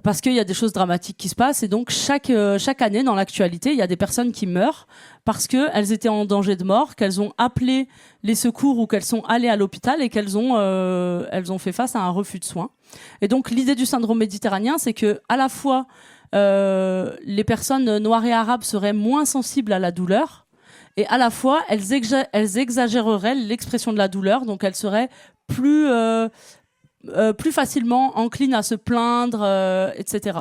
[SPEAKER 11] parce qu'il y a des choses dramatiques qui se passent. Et donc, chaque année, dans l'actualité, il y a des personnes qui meurent parce qu'elles étaient en danger de mort, qu'elles ont appelé les secours ou qu'elles sont allées à l'hôpital et qu'elles ont fait face à un refus de soins. Et donc, l'idée du syndrome méditerranéen, c'est que à la fois, les personnes noires et arabes seraient moins sensibles à la douleur, et à la fois, elles exagéreraient l'expression de la douleur, donc elles seraient plus facilement enclines à se plaindre, etc.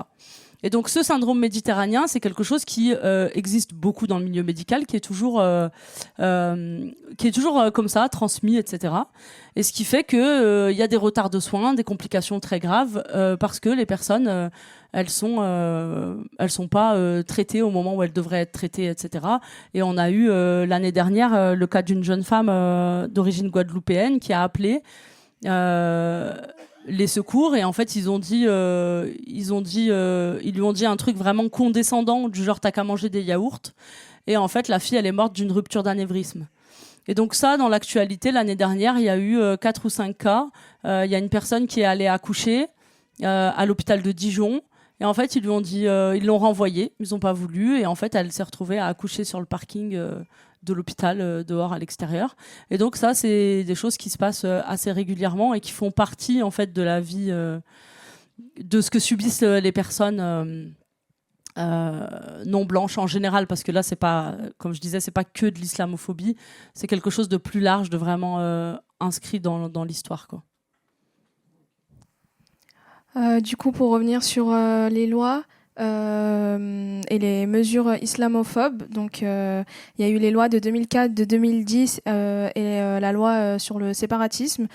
[SPEAKER 11] Et donc ce syndrome méditerranéen, c'est quelque chose qui existe beaucoup dans le milieu médical, qui est toujours comme ça, transmis, etc. Et ce qui fait que y a des retards de soins, des complications très graves, parce que les personnes elles sont pas traitées au moment où elles devraient être traitées, etc. Et on a eu l'année dernière le cas d'une jeune femme d'origine guadeloupéenne qui a appelé les secours, et en fait ils lui ont dit un truc vraiment condescendant du genre t'as qu'à manger des yaourts, et en fait la fille elle est morte d'une rupture d'anévrisme. Et donc ça, dans l'actualité, l'année dernière il y a eu 4 ou 5 cas. Il y a une personne qui est allée accoucher à l'hôpital de Dijon, et en fait ils lui ont dit ils l'ont renvoyée, ils n'ont pas voulu, et en fait elle s'est retrouvée à accoucher sur le parking de l'hôpital, dehors à l'extérieur. Et donc ça, c'est des choses qui se passent assez régulièrement et qui font partie en fait de la vie, de ce que subissent les personnes non blanches en général, parce que là c'est pas, comme je disais, c'est pas que de l'islamophobie, c'est quelque chose de plus large, de vraiment inscrit dans l'histoire, quoi.
[SPEAKER 6] Du coup, pour revenir sur les lois et les mesures islamophobes, donc il y a eu les lois de 2004, de 2010 et la loi sur le séparatisme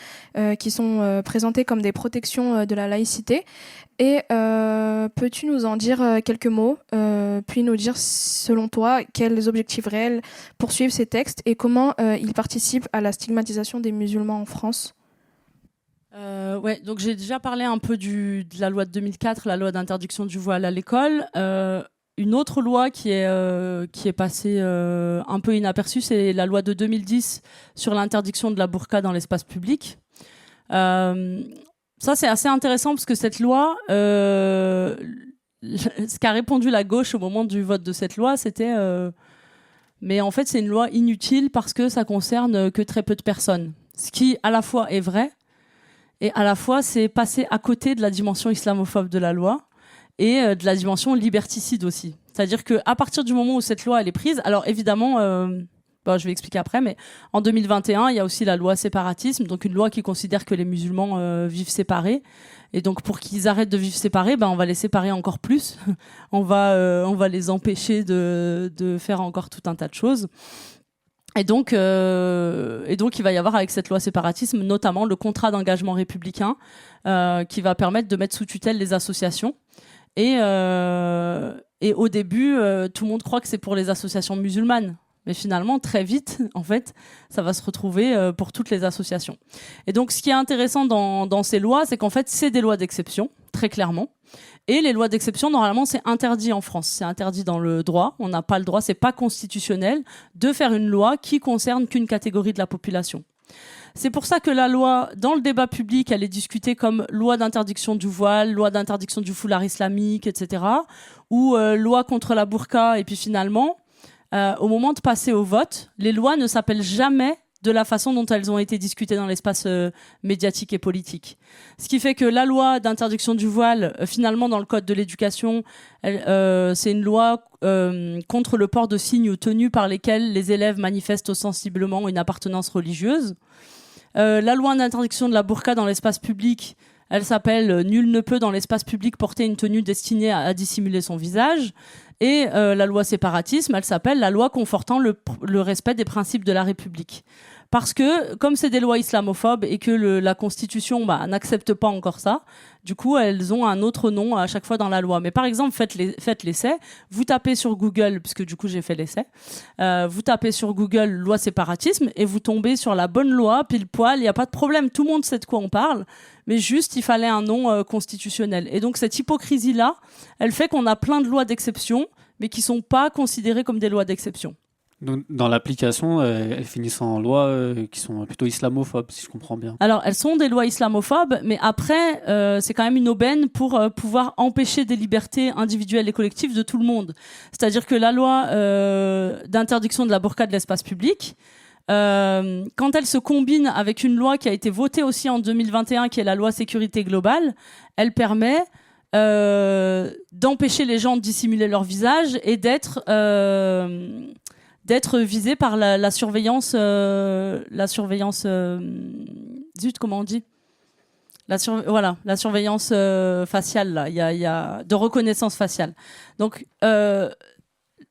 [SPEAKER 6] qui sont présentées comme des protections de la laïcité. Et peux-tu nous en dire quelques mots, puis nous dire, selon toi, quels objectifs réels poursuivent ces textes et comment ils participent à la stigmatisation des musulmans en France ?
[SPEAKER 11] Ouais, donc j'ai déjà parlé un peu de la loi de 2004, la loi d'interdiction du voile à l'école. Une autre loi qui est passée un peu inaperçue, c'est la loi de 2010 sur l'interdiction de la burqa dans l'espace public. Ça, c'est assez intéressant parce que cette loi, ce qu'a répondu la gauche au moment du vote de cette loi, c'était mais en fait c'est une loi inutile parce que ça concerne que très peu de personnes. Ce qui à la fois est vrai, et à la fois, c'est passer à côté de la dimension islamophobe de la loi et de la dimension liberticide aussi. C'est-à-dire qu'à partir du moment où cette loi elle est prise, alors évidemment, je vais expliquer après, mais en 2021, il y a aussi la loi séparatisme, donc une loi qui considère que les musulmans vivent séparés. Et donc pour qu'ils arrêtent de vivre séparés, on va les séparer encore plus. on va les empêcher de faire encore tout un tas de choses. Et donc, il va y avoir avec cette loi séparatisme notamment le contrat d'engagement républicain qui va permettre de mettre sous tutelle les associations. Et au début, tout le monde croit que c'est pour les associations musulmanes. Mais finalement, très vite, en fait, ça va se retrouver pour toutes les associations. Et donc, ce qui est intéressant dans ces lois, c'est qu'en fait, c'est des lois d'exception, très clairement. Et les lois d'exception, normalement, c'est interdit en France. C'est interdit dans le droit. On n'a pas le droit, c'est pas constitutionnel de faire une loi qui concerne qu'une catégorie de la population. C'est pour ça que la loi, dans le débat public, elle est discutée comme loi d'interdiction du voile, loi d'interdiction du foulard islamique, etc. Ou loi contre la burqa. Et puis finalement, au moment de passer au vote, les lois ne s'appellent jamais de la façon dont elles ont été discutées dans l'espace médiatique et politique. Ce qui fait que la loi d'interdiction du voile, finalement, dans le code de l'éducation, c'est une loi contre le port de signes ou tenues par lesquels les élèves manifestent ostensiblement une appartenance religieuse. La loi d'interdiction de la burqa dans l'espace public, elle s'appelle « Nul ne peut dans l'espace public porter une tenue destinée à dissimuler son visage ». Et la loi séparatisme, elle s'appelle la loi confortant le respect des principes de la République. Parce que, comme c'est des lois islamophobes et que la Constitution n'accepte pas encore ça, du coup, elles ont un autre nom à chaque fois dans la loi. Mais par exemple, faites l'essai, vous tapez sur Google, puisque du coup j'ai fait l'essai, vous tapez sur Google loi séparatisme et vous tombez sur la bonne loi, pile poil, il n'y a pas de problème, tout le monde sait de quoi on parle, mais juste il fallait un nom constitutionnel. Et donc cette hypocrisie-là, elle fait qu'on a plein de lois d'exception, mais qui ne sont pas considérées comme des lois d'exception.
[SPEAKER 10] Donc, dans l'application, elles finissent en lois qui sont plutôt islamophobes, si je comprends bien.
[SPEAKER 11] Alors, elles sont des lois islamophobes, mais après, c'est quand même une aubaine pour pouvoir empêcher des libertés individuelles et collectives de tout le monde. C'est-à-dire que la loi d'interdiction de la burqa de l'espace public, quand elle se combine avec une loi qui a été votée aussi en 2021, qui est la loi sécurité globale, elle permet d'empêcher les gens de dissimuler leur visage et d'être visés par la surveillance, zut, comment on dit, la surveillance faciale, là. Il y a de reconnaissance faciale. Donc,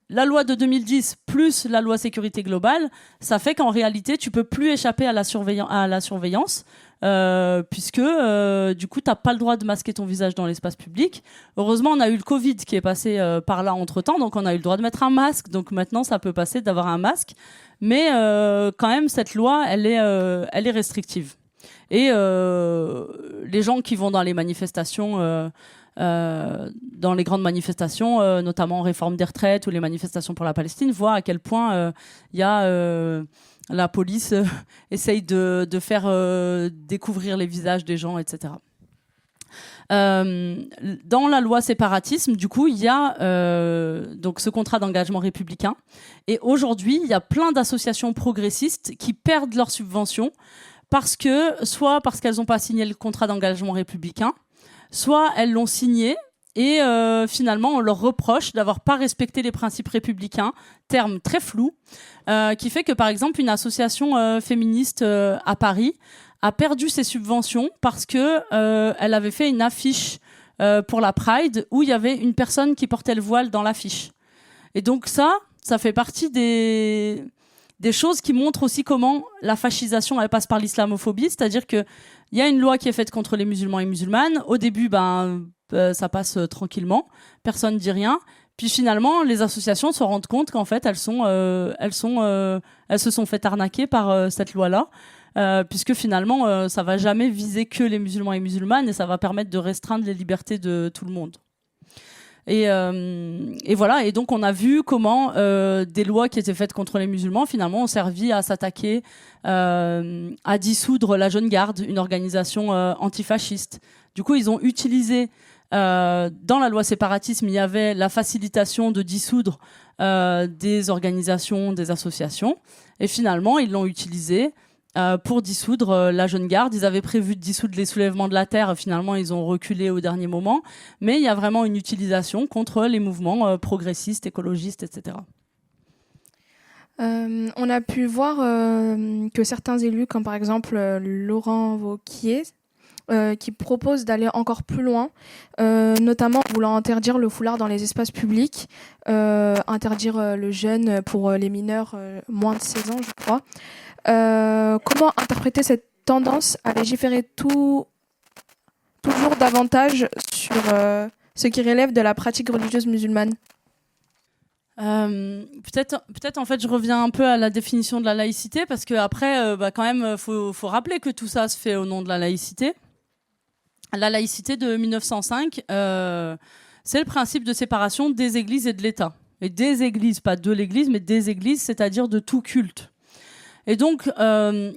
[SPEAKER 11] la loi de 2010 plus la loi sécurité globale, ça fait qu'en réalité, tu peux plus échapper à la surveillance, puisque du coup, tu n'as pas le droit de masquer ton visage dans l'espace public. Heureusement, on a eu le Covid qui est passé par là entre-temps, donc on a eu le droit de mettre un masque. Donc maintenant, ça peut passer d'avoir un masque. Mais quand même, cette loi, elle est restrictive. Et les gens qui vont dans les manifestations... dans les grandes manifestations, notamment réforme des retraites ou les manifestations pour la Palestine, voient à quel point la police essaye de faire découvrir les visages des gens, etc. Dans la loi séparatisme, du coup, il y a donc ce contrat d'engagement républicain. Et aujourd'hui, il y a plein d'associations progressistes qui perdent leurs subventions soit parce qu'elles n'ont pas signé le contrat d'engagement républicain, soit elles l'ont signé et finalement on leur reproche d'avoir pas respecté les principes républicains, terme très flou, qui fait que par exemple une association féministe à Paris a perdu ses subventions parce que elle avait fait une affiche pour la Pride où il y avait une personne qui portait le voile dans l'affiche. Et donc ça fait partie des choses qui montrent aussi comment la fascisation elle passe par l'islamophobie, c'est-à-dire que il y a une loi qui est faite contre les musulmans et musulmanes. Au début, ça passe tranquillement, personne ne dit rien. Puis finalement, les associations se rendent compte qu'en fait, elles se sont fait arnaquer par cette loi-là, puisque finalement, ça va jamais viser que les musulmans et musulmanes et ça va permettre de restreindre les libertés de tout le monde. Et voilà, et donc on a vu comment des lois qui étaient faites contre les musulmans finalement ont servi à s'attaquer, à dissoudre la Jeune Garde, une organisation antifasciste. Du coup, ils ont utilisé, dans la loi séparatisme, il y avait la facilitation de dissoudre des organisations, des associations, et finalement, ils l'ont utilisé pour dissoudre la Jeune Garde. Ils avaient prévu de dissoudre les soulèvements de la terre. Finalement, ils ont reculé au dernier moment. Mais il y a vraiment une utilisation contre les mouvements progressistes, écologistes, etc.
[SPEAKER 6] On a pu voir que certains élus, comme par exemple Laurent Wauquiez, qui propose d'aller encore plus loin, notamment en voulant interdire le foulard dans les espaces publics, interdire le jeûne pour les mineurs moins de 16 ans, je crois. Comment interpréter cette tendance à légiférer toujours davantage sur ce qui relève de la pratique religieuse musulmane ?
[SPEAKER 11] Peut-être en fait je reviens un peu à la définition de la laïcité parce que après quand même faut rappeler que tout ça se fait au nom de la laïcité. La laïcité de 1905, c'est le principe de séparation des églises et de l'État. Et des églises, pas de l'église, mais des églises, c'est-à-dire de tout culte. Et donc,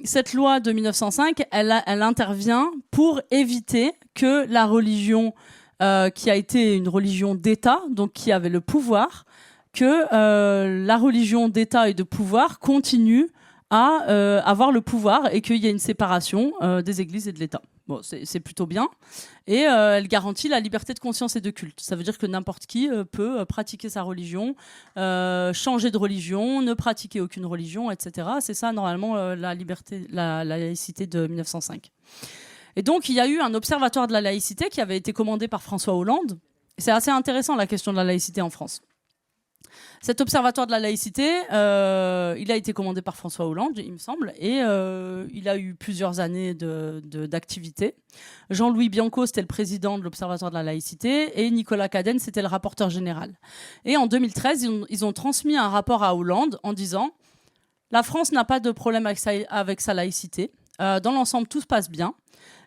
[SPEAKER 11] cette loi de 1905, elle intervient pour éviter que la religion, qui a été une religion d'État, donc qui avait le pouvoir, que la religion d'État et de pouvoir continue à avoir le pouvoir et qu'il y ait une séparation des églises et de l'État. Bon, c'est plutôt bien. Et elle garantit la liberté de conscience et de culte. Ça veut dire que n'importe qui peut pratiquer sa religion, changer de religion, ne pratiquer aucune religion, etc. C'est ça, normalement, la laïcité de 1905. Et donc, il y a eu un observatoire de la laïcité qui avait été commandé par François Hollande. C'est assez intéressant, la question de la laïcité en France. Cet observatoire de la laïcité, il a été commandé par François Hollande, il me semble, et il a eu plusieurs années d'activité. Jean-Louis Bianco, c'était le président de l'observatoire de la laïcité, et Nicolas Cadenne, c'était le rapporteur général. Et en 2013, ils ont transmis un rapport à Hollande en disant « La France n'a pas de problème avec sa laïcité. Dans l'ensemble, tout se passe bien.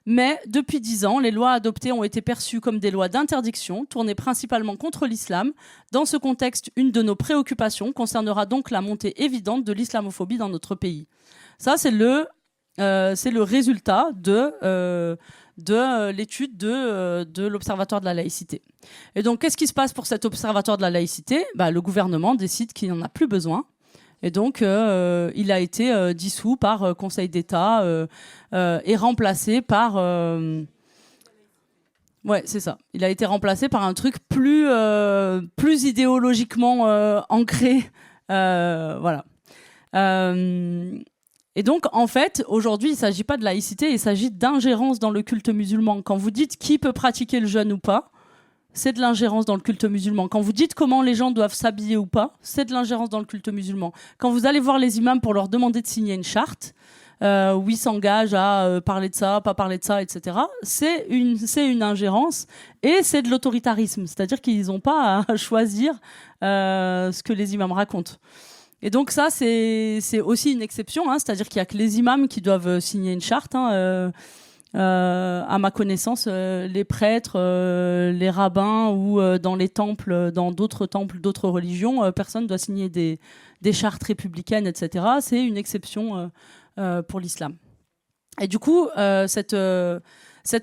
[SPEAKER 11] Mais depuis 10 ans, les lois adoptées ont été perçues comme des lois d'interdiction, tournées principalement contre l'islam. Dans ce contexte, une de nos préoccupations concernera donc la montée évidente de l'islamophobie dans notre pays. Ça, c'est le résultat de l'étude de l'Observatoire de la laïcité. Et donc, qu'est-ce qui se passe pour cet Observatoire de la laïcité ? Le gouvernement décide qu'il n'en a plus besoin. Et donc, il a été dissous par Conseil d'État et remplacé par... Ouais, c'est ça. Il a été remplacé par un truc plus idéologiquement ancré. Voilà. Et donc, en fait, aujourd'hui, il ne s'agit pas de laïcité, il s'agit d'ingérence dans le culte musulman. Quand vous dites qui peut pratiquer le jeûne ou pas, c'est de l'ingérence dans le culte musulman. Quand vous dites comment les gens doivent s'habiller ou pas, c'est de l'ingérence dans le culte musulman. Quand vous allez voir les imams pour leur demander de signer une charte, où ils s'engagent à parler de ça, pas parler de ça, etc., c'est une ingérence et c'est de l'autoritarisme. C'est-à-dire qu'ils n'ont pas à choisir ce que les imams racontent. Et donc ça, c'est aussi une exception, c'est-à-dire qu'il n'y a que les imams qui doivent signer une charte. À ma connaissance, les prêtres, les rabbins ou dans les temples, dans d'autres temples, d'autres religions, personne ne doit signer des chartes républicaines, etc. C'est une exception pour l'islam. Et du coup, cette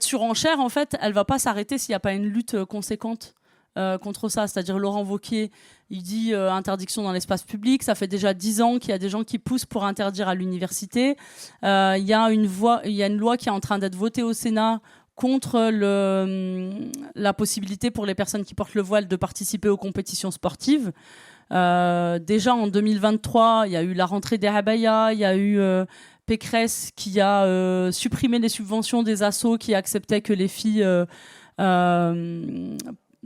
[SPEAKER 11] surenchère, en fait, elle ne va pas s'arrêter s'il n'y a pas une lutte conséquente contre ça. C'est-à-dire Laurent Wauquiez, il dit interdiction dans l'espace public. Ça fait déjà 10 ans qu'il y a des gens qui poussent pour interdire à l'université. Il y a une loi qui est en train d'être votée au Sénat contre la possibilité pour les personnes qui portent le voile de participer aux compétitions sportives. Déjà en 2023, il y a eu la rentrée des Habayas, il y a eu Pécresse qui a supprimé les subventions des assos qui acceptaient que les filles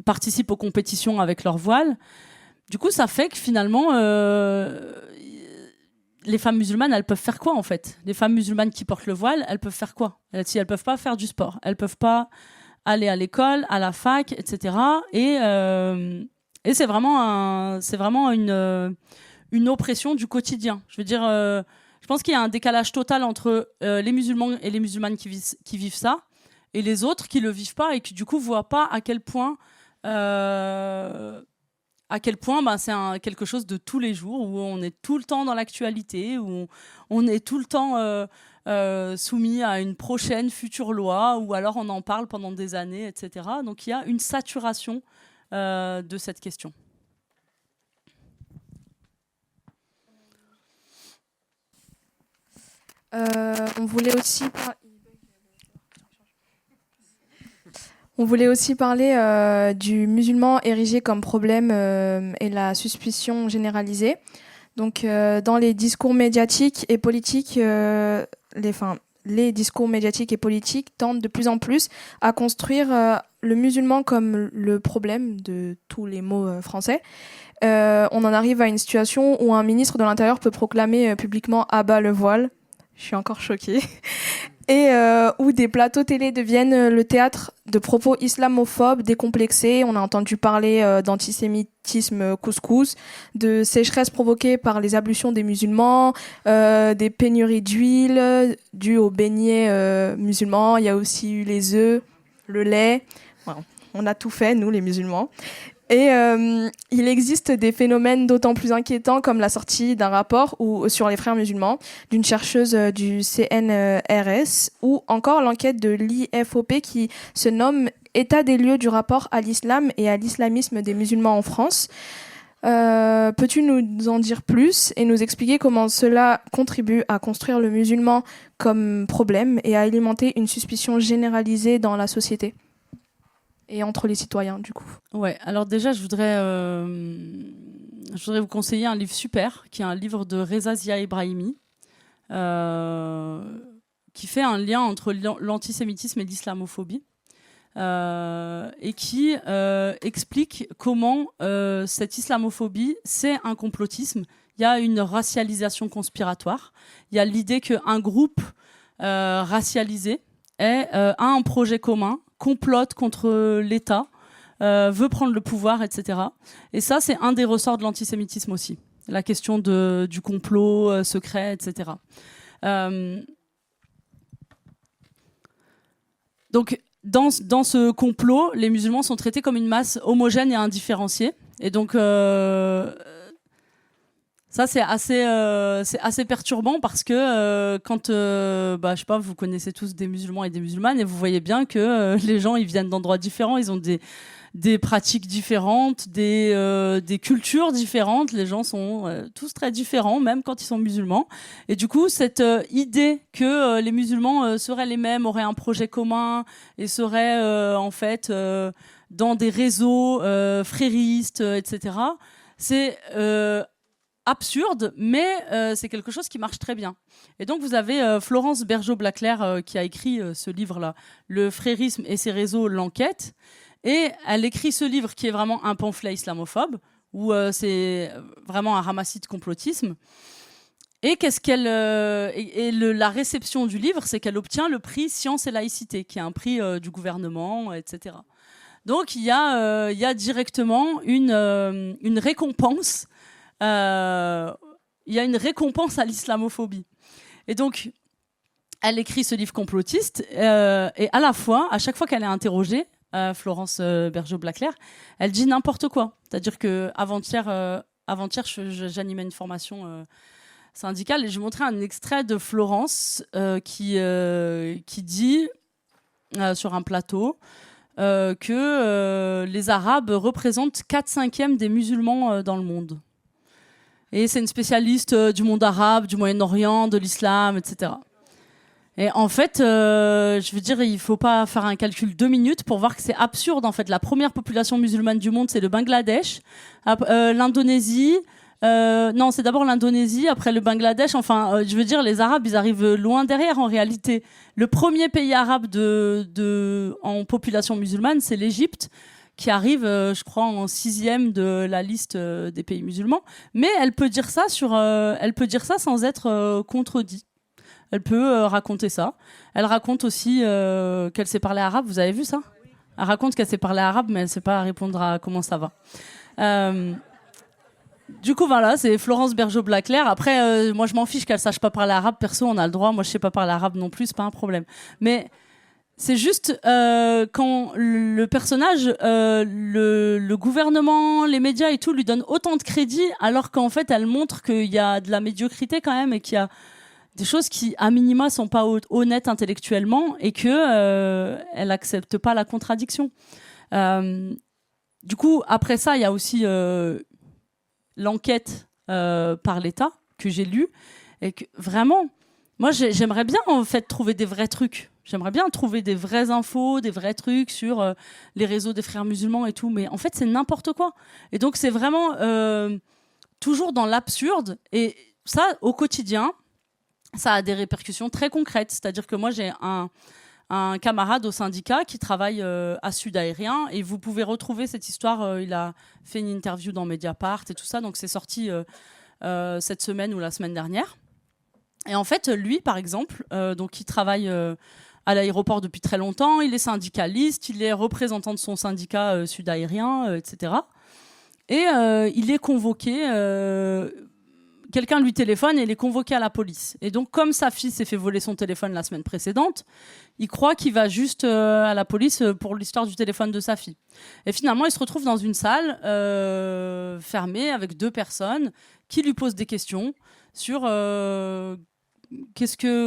[SPEAKER 11] participent aux compétitions avec leur voile. Du coup, ça fait que finalement, les femmes musulmanes, elles peuvent faire quoi en fait ? Les femmes musulmanes qui portent le voile, elles peuvent faire quoi ? Si elles peuvent pas faire du sport, elles peuvent pas aller à l'école, à la fac, etc. Et c'est vraiment une oppression du quotidien. Je veux dire, je pense qu'il y a un décalage total entre les musulmans et les musulmanes qui vivent ça et les autres qui le vivent pas et qui du coup voient pas à quel point c'est quelque chose de tous les jours, où on est tout le temps dans l'actualité, où on est tout le temps soumis à une prochaine future loi, ou alors on en parle pendant des années, etc. Donc il y a une saturation de cette question.
[SPEAKER 6] On voulait aussi parler du musulman érigé comme problème et la suspicion généralisée. Donc, dans les discours médiatiques et politiques, les discours médiatiques et politiques tendent de plus en plus à construire le musulman comme le problème de tous les mots français. On en arrive à une situation où un ministre de l'Intérieur peut proclamer publiquement « à bas le voile ». Je suis encore choquée. Et où des plateaux télé deviennent le théâtre de propos islamophobes décomplexés. On a entendu parler d'antisémitisme couscous, de sécheresse provoquée par les ablutions des musulmans, des pénuries d'huile dues aux beignets musulmans. Il y a aussi eu les œufs, le lait. Voilà. On a tout fait, nous, les musulmans. Et il existe des phénomènes d'autant plus inquiétants comme la sortie d'un rapport sur les frères musulmans d'une chercheuse du CNRS ou encore l'enquête de l'IFOP qui se nomme « État des lieux du rapport à l'islam et à l'islamisme des musulmans en France ». Peux-tu nous en dire plus et nous expliquer comment cela contribue à construire le musulman comme problème et à alimenter une suspicion généralisée dans la société ? Et entre les citoyens, du coup.
[SPEAKER 11] Ouais, alors déjà, je voudrais vous conseiller un livre super, qui est un livre de Reza Zia Ebrahimi, qui fait un lien entre l'antisémitisme et l'islamophobie, et qui explique comment cette islamophobie, c'est un complotisme. Il y a une racialisation conspiratoire. Il y a l'idée qu'un groupe racialisé a un projet commun, complote contre l'État, veut prendre le pouvoir, etc. Et ça, c'est un des ressorts de l'antisémitisme aussi. La question du complot secret, etc. Donc, dans ce complot, les musulmans sont traités comme une masse homogène et indifférenciée. Et donc, ça, c'est assez perturbant parce que quand, je sais pas, vous connaissez tous des musulmans et des musulmanes et vous voyez bien que les gens, ils viennent d'endroits différents, ils ont des pratiques différentes, des cultures différentes. Les gens sont tous très différents, même quand ils sont musulmans. Et du coup, cette idée que les musulmans seraient les mêmes, auraient un projet commun et seraient en fait dans des réseaux fréristes, etc., c'est absurde, mais c'est quelque chose qui marche très bien. Et donc, vous avez Florence Bergeaud-Blaclair qui a écrit ce livre-là, Le frérisme et ses réseaux, l'enquête. Et elle écrit ce livre qui est vraiment un pamphlet islamophobe, où c'est vraiment un ramassis de complotisme. Et la réception du livre, c'est qu'elle obtient le prix Science et Laïcité, qui est un prix du gouvernement, etc. Donc il y a directement une récompense. Il y a une récompense à l'islamophobie. Et donc, elle écrit ce livre complotiste, et à la fois, à chaque fois qu'elle est interrogée, Florence Bergeaud-Blaclair, elle dit n'importe quoi. C'est-à-dire que avant-hier, j'animais une formation syndicale et je montrais un extrait de Florence qui dit sur un plateau que les Arabes représentent 4/5 des musulmans dans le monde. Et c'est une spécialiste du monde arabe, du Moyen-Orient, de l'islam, etc. Et en fait, je veux dire, il faut pas faire un calcul 2 minutes pour voir que c'est absurde. En fait, la première population musulmane du monde, c'est le Bangladesh, l'Indonésie. Non, c'est d'abord l'Indonésie, après le Bangladesh. Enfin, je veux dire, les Arabes, ils arrivent loin derrière en réalité. Le premier pays arabe en population musulmane, c'est l'Égypte, qui arrive, je crois, en 6e de la liste des pays musulmans. Mais elle peut dire ça sans être contredite. Elle peut raconter ça. Elle raconte aussi qu'elle sait parler arabe. Vous avez vu ça ? Elle raconte qu'elle sait parler arabe, mais elle ne sait pas répondre à comment ça va. Du coup, voilà, c'est Florence Bergeaud-Blaclair. Après, moi, je m'en fiche qu'elle ne sache pas parler arabe. Perso, on a le droit. Moi, je ne sais pas parler arabe non plus. Ce n'est pas un problème. Mais c'est juste quand le personnage, le gouvernement, les médias et tout lui donnent autant de crédit, alors qu'en fait, elle montre qu'il y a de la médiocrité quand même et qu'il y a des choses qui, à minima, sont pas honnêtes intellectuellement et que elle accepte pas la contradiction. Du coup, après ça, il y a aussi l'enquête par l'État que j'ai lue et que vraiment, moi, j'aimerais bien en fait trouver des vrais trucs. J'aimerais bien trouver des vraies infos, des vrais trucs sur les réseaux des frères musulmans et tout, mais en fait, c'est n'importe quoi. Et donc, c'est vraiment toujours dans l'absurde et ça, au quotidien. Ça a des répercussions très concrètes. C'est-à-dire que moi, j'ai un camarade au syndicat qui travaille à Sud Aérien et vous pouvez retrouver cette histoire. Il a fait une interview dans Mediapart et tout ça. Donc, c'est sorti cette semaine ou la semaine dernière. Et en fait, lui, par exemple, donc, il travaille à l'aéroport depuis très longtemps. Il est syndicaliste. Il est représentant de son syndicat Sud Aérien, etc. Et il est convoqué... quelqu'un lui téléphone et il est convoqué à la police. Et donc, comme sa fille s'est fait voler son téléphone la semaine précédente, il croit qu'il va juste à la police pour l'histoire du téléphone de sa fille. Et finalement, il se retrouve dans une salle fermée avec 2 personnes qui lui posent des questions sur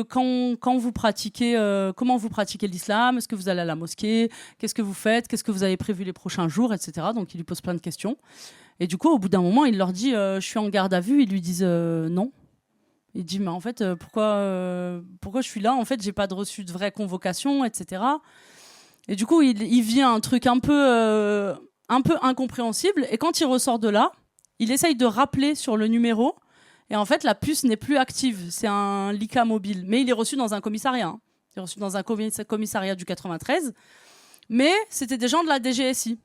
[SPEAKER 11] quand vous pratiquez, comment vous pratiquez l'islam, est-ce que vous allez à la mosquée, qu'est-ce que vous faites, qu'est-ce que vous avez prévu les prochains jours, etc. Donc, il lui pose plein de questions. Et du coup, au bout d'un moment, il leur dit je suis en garde à vue. Ils lui disent non. Il dit mais en fait, pourquoi je suis là ? En fait, j'ai pas reçu de vraie convocation, etc. Et du coup, il vit un truc un peu incompréhensible. Et quand il ressort de là, il essaye de rappeler sur le numéro. Et en fait, la puce n'est plus active. C'est un Leica mobile. Mais il est reçu dans un commissariat. Hein. Il est reçu dans un commissariat du 93. Mais c'était des gens de la DGSI.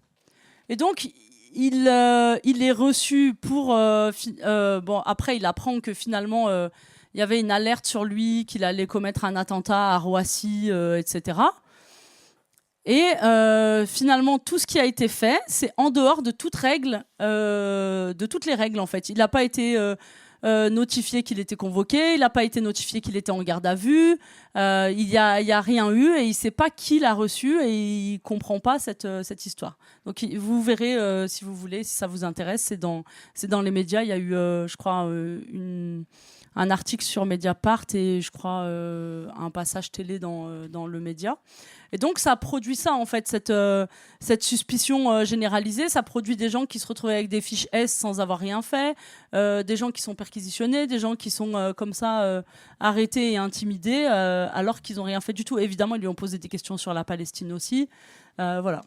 [SPEAKER 11] Et donc... Il est reçu pour... après, il apprend que finalement, il y avait une alerte sur lui, qu'il allait commettre un attentat à Roissy, etc. Et finalement, tout ce qui a été fait, c'est en dehors de toute règle, de toutes les règles, en fait. Il n'a pas été notifié qu'il était convoqué, il n'a pas été notifié qu'il était en garde à vue, il y a rien eu et il ne sait pas qui l'a reçu et il ne comprend pas cette histoire. Donc vous verrez, si vous voulez, si ça vous intéresse, c'est dans les médias. Il y a eu, je crois, un article sur Mediapart et je crois un passage télé dans le média. Et donc ça produit ça en fait, cette suspicion généralisée. Ça produit des gens qui se retrouvent avec des fiches S sans avoir rien fait, des gens qui sont perquisitionnés, des gens qui sont comme ça arrêtés et intimidés alors qu'ils n'ont rien fait du tout. Évidemment, ils lui ont posé des questions sur la Palestine aussi. Voilà.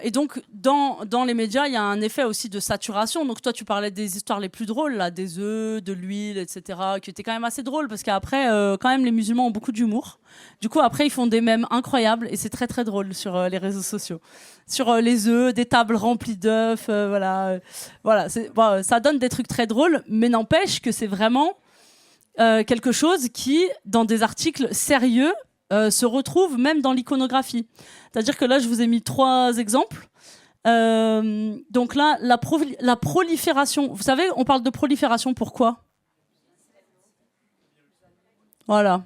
[SPEAKER 11] Et donc, dans les médias, il y a un effet aussi de saturation. Donc, toi, tu parlais des histoires les plus drôles, là, des œufs, de l'huile, etc., qui étaient quand même assez drôles, parce qu'après, quand même, les musulmans ont beaucoup d'humour. Du coup, après, ils font des mèmes incroyables, et c'est très, très drôle sur les réseaux sociaux. Sur les œufs, des tables remplies d'œufs, voilà. Ça donne des trucs très drôles, mais n'empêche que c'est vraiment quelque chose qui, dans des articles sérieux, se retrouve même dans l'iconographie. C'est-à-dire que là, je vous ai mis 3 exemples. Donc là, la prolifération. Vous savez, on parle de prolifération, pourquoi ? Voilà.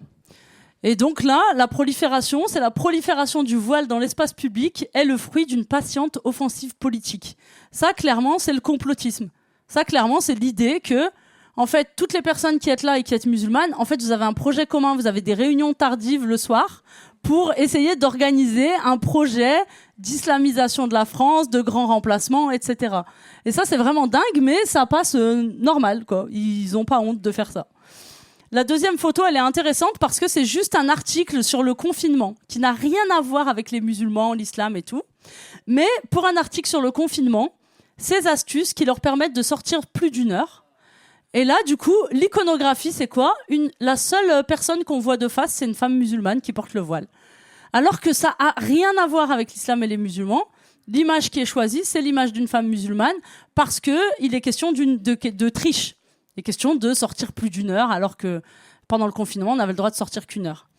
[SPEAKER 11] Et donc là, la prolifération, c'est la prolifération du voile dans l'espace public est le fruit d'une patiente offensive politique. Ça, clairement, c'est le complotisme. Ça, clairement, c'est l'idée que en fait, toutes les personnes qui êtes là et qui êtes musulmanes, en fait, vous avez un projet commun, vous avez des réunions tardives le soir pour essayer d'organiser un projet d'islamisation de la France, de grands remplacements, etc. Et ça, c'est vraiment dingue, mais ça passe normal, quoi. Ils n'ont pas honte de faire ça. La deuxième photo, elle est intéressante parce que c'est juste un article sur le confinement qui n'a rien à voir avec les musulmans, l'islam et tout. Mais pour un article sur le confinement, ces astuces qui leur permettent de sortir plus d'1 heure. Et là, du coup, l'iconographie, c'est quoi ? La seule personne qu'on voit de face, c'est une femme musulmane qui porte le voile. Alors que ça a rien à voir avec l'islam et les musulmans. L'image qui est choisie, c'est l'image d'une femme musulmane parce qu'il est question de triche. Il est question de sortir plus d'1 heure, alors que pendant le confinement, on avait le droit de sortir qu'1 heure.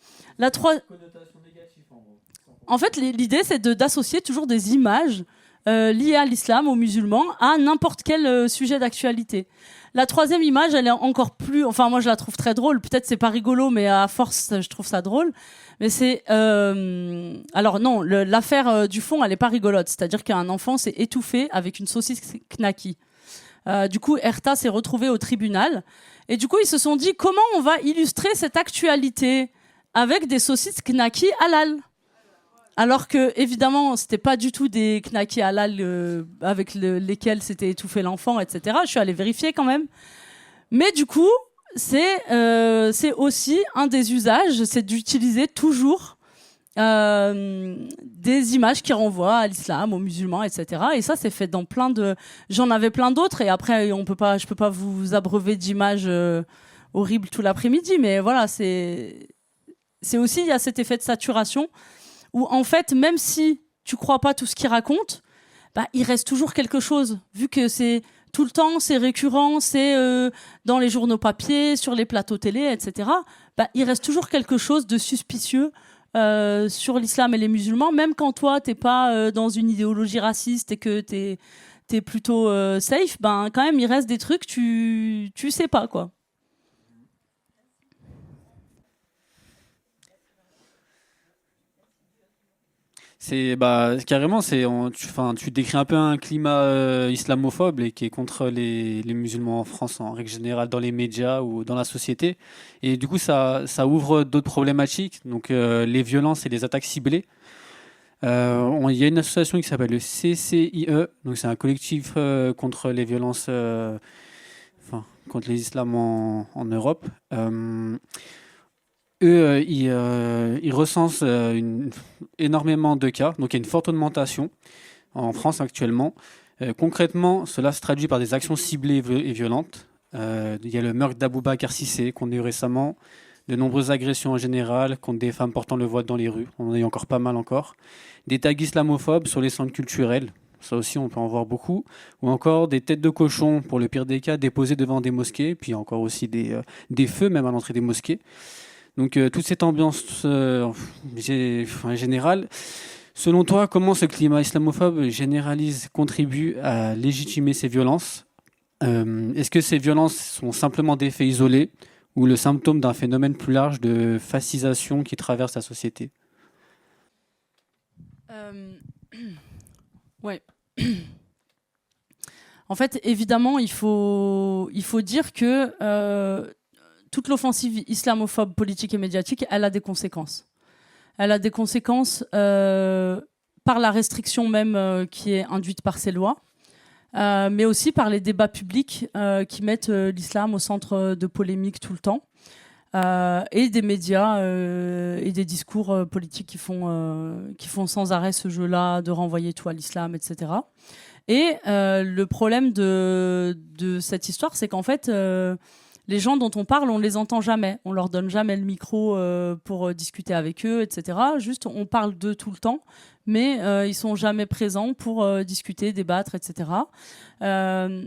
[SPEAKER 11] En fait, l'idée, c'est d'associer toujours des images liées à l'islam, aux musulmans, à n'importe quel sujet d'actualité. La troisième image, elle est encore plus... Enfin, moi, je la trouve très drôle. Peut-être c'est pas rigolo, mais à force, je trouve ça drôle. Mais c'est... Alors non, l'affaire du fond, elle est pas rigolote. C'est-à-dire qu'un enfant s'est étouffé avec une saucisse knacky. Du coup, Erta s'est retrouvé au tribunal. Et du coup, ils se sont dit, comment on va illustrer cette actualité avec des saucisses knacky halal ? Alors que, évidemment, c'était pas du tout des knackis halal avec lesquels s'était étouffé l'enfant, etc. Je suis allée vérifier quand même. Mais du coup, c'est aussi un des usages, c'est d'utiliser toujours des images qui renvoient à l'islam, aux musulmans, etc. Et ça, c'est fait dans plein de... J'en avais plein d'autres, et après, je peux pas vous abreuver d'images horribles tout l'après-midi, mais voilà, c'est aussi, il y a cet effet de saturation où en fait, même si tu crois pas tout ce qu'il raconte, bah, il reste toujours quelque chose, vu que c'est tout le temps, c'est récurrent, c'est dans les journaux papier, sur les plateaux télé, etc. Bah, il reste toujours quelque chose de suspicieux sur l'islam et les musulmans, même quand toi, t'es pas dans une idéologie raciste et que t'es plutôt safe, ben quand même, il reste des trucs, tu sais pas, quoi.
[SPEAKER 10] Carrément, tu décris un peu un climat islamophobe et qui est contre les musulmans en France en règle générale dans les médias ou dans la société. Et du coup, ça ouvre d'autres problématiques, donc les violences et les attaques ciblées. Il y a une association qui s'appelle le CCIE, donc c'est un collectif contre les violences, contre les islams en Europe. Eux, ils recensent énormément de cas, donc il y a une forte augmentation en France actuellement. Concrètement, cela se traduit par des actions ciblées et violentes. Il y a le meurtre d'Aboubacar Cissé qu'on a eu récemment, de nombreuses agressions en général contre des femmes portant le voile dans les rues, on en a eu encore pas mal encore. Des tags islamophobes sur les centres culturels, ça aussi on peut en voir beaucoup, ou encore des têtes de cochon, pour le pire des cas, déposées devant des mosquées, puis encore aussi des feux même à l'entrée des mosquées. Donc toute cette ambiance en général, selon toi, comment ce climat islamophobe contribue à légitimer ces violences ? Est-ce que ces violences sont simplement des faits isolés ou le symptôme d'un phénomène plus large de fascisation qui traverse la société?
[SPEAKER 11] Ouais. En fait, évidemment, il faut dire que toute l'offensive islamophobe politique et médiatique, elle a des conséquences. Elle a des conséquences par la restriction même qui est induite par ces lois, mais aussi par les débats publics qui mettent l'islam au centre de polémiques tout le temps, et des médias et des discours politiques qui font sans arrêt ce jeu-là de renvoyer tout à l'islam, etc. Et le problème de cette histoire, c'est qu'en fait, les gens dont on parle, on les entend jamais. On leur donne jamais le micro pour discuter avec eux, etc. Juste, on parle d'eux tout le temps, mais ils sont jamais présents pour discuter, débattre, etc. Ce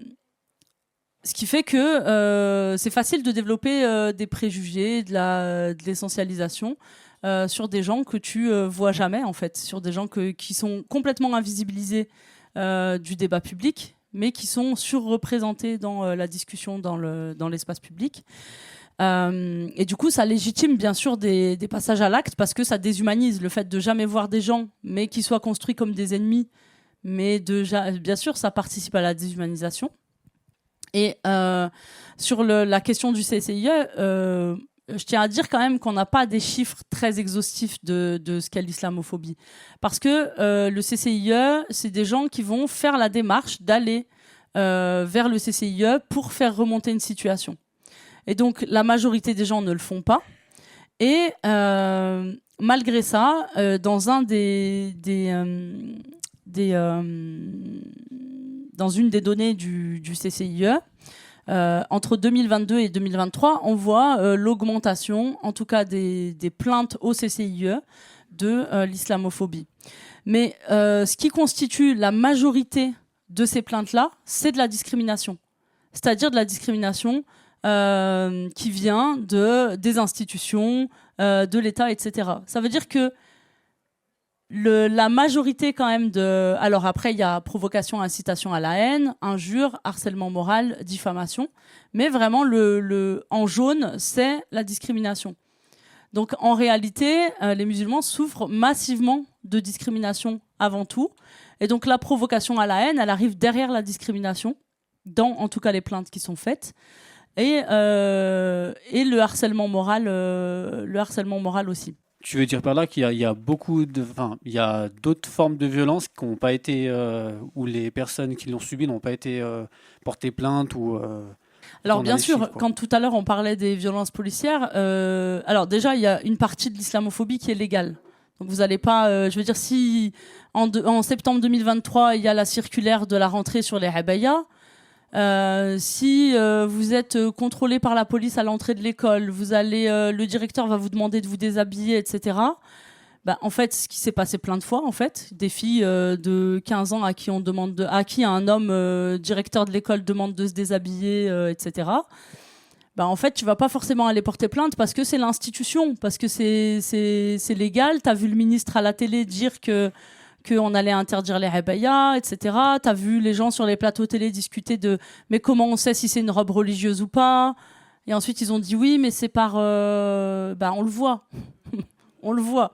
[SPEAKER 11] qui fait que c'est facile de développer des préjugés, de l'essentialisation sur des gens que tu vois jamais, en fait, sur des gens qui sont complètement invisibilisés du débat public, mais qui sont surreprésentés dans la discussion dans l'espace public. Et du coup, ça légitime bien sûr des passages à l'acte parce que ça déshumanise le fait de jamais voir des gens, mais qui soient construits comme des ennemis. Mais bien sûr, ça participe à la déshumanisation. Et sur la question du CCIE, je tiens à dire quand même qu'on n'a pas des chiffres très exhaustifs de ce qu'est l'islamophobie. Parce que le CCIE, c'est des gens qui vont faire la démarche d'aller vers le CCIE pour faire remonter une situation. Et donc, la majorité des gens ne le font pas. Et malgré ça, dans une des données du CCIE, entre 2022 et 2023, on voit l'augmentation, en tout cas des plaintes au CCIE de l'islamophobie. Mais ce qui constitue la majorité de ces plaintes-là, c'est de la discrimination. C'est-à-dire de la discrimination qui vient des institutions, de l'État, etc. Ça veut dire que la majorité quand même de... Alors après, il y a provocation, incitation à la haine, injure, harcèlement moral, diffamation. Mais vraiment, en jaune, c'est la discrimination. Donc en réalité, les musulmans souffrent massivement de discrimination avant tout. Et donc la provocation à la haine, elle arrive derrière la discrimination, dans en tout cas les plaintes qui sont faites. Et le harcèlement moral aussi.
[SPEAKER 10] Tu veux dire par là qu'il y a beaucoup de, il y a d'autres formes de violence qui n'ont pas été, où les personnes qui l'ont subi n'ont pas été portées plainte ou.
[SPEAKER 11] Alors bien sûr, quand tout à l'heure on parlait des violences policières, alors déjà il y a une partie de l'islamophobie qui est légale. Donc vous n'allez pas, je veux dire, si en septembre 2023 il y a la circulaire de la rentrée sur les habayas. Si vous êtes contrôlé par la police à l'entrée de l'école, le directeur va vous demander de vous déshabiller, etc. En fait, ce qui s'est passé plein de fois, en fait, des filles de 15 ans à qui un homme directeur de l'école demande de se déshabiller, etc. En fait, tu vas pas forcément aller porter plainte parce que c'est l'institution, parce que c'est légal. T'as vu le ministre à la télé dire qu'on allait interdire les habayas, etc. T'as vu les gens sur les plateaux télé discuter de « mais comment on sait si c'est une robe religieuse ou pas ?» Et ensuite, ils ont dit « oui, mais c'est par... on le voit. » On le voit.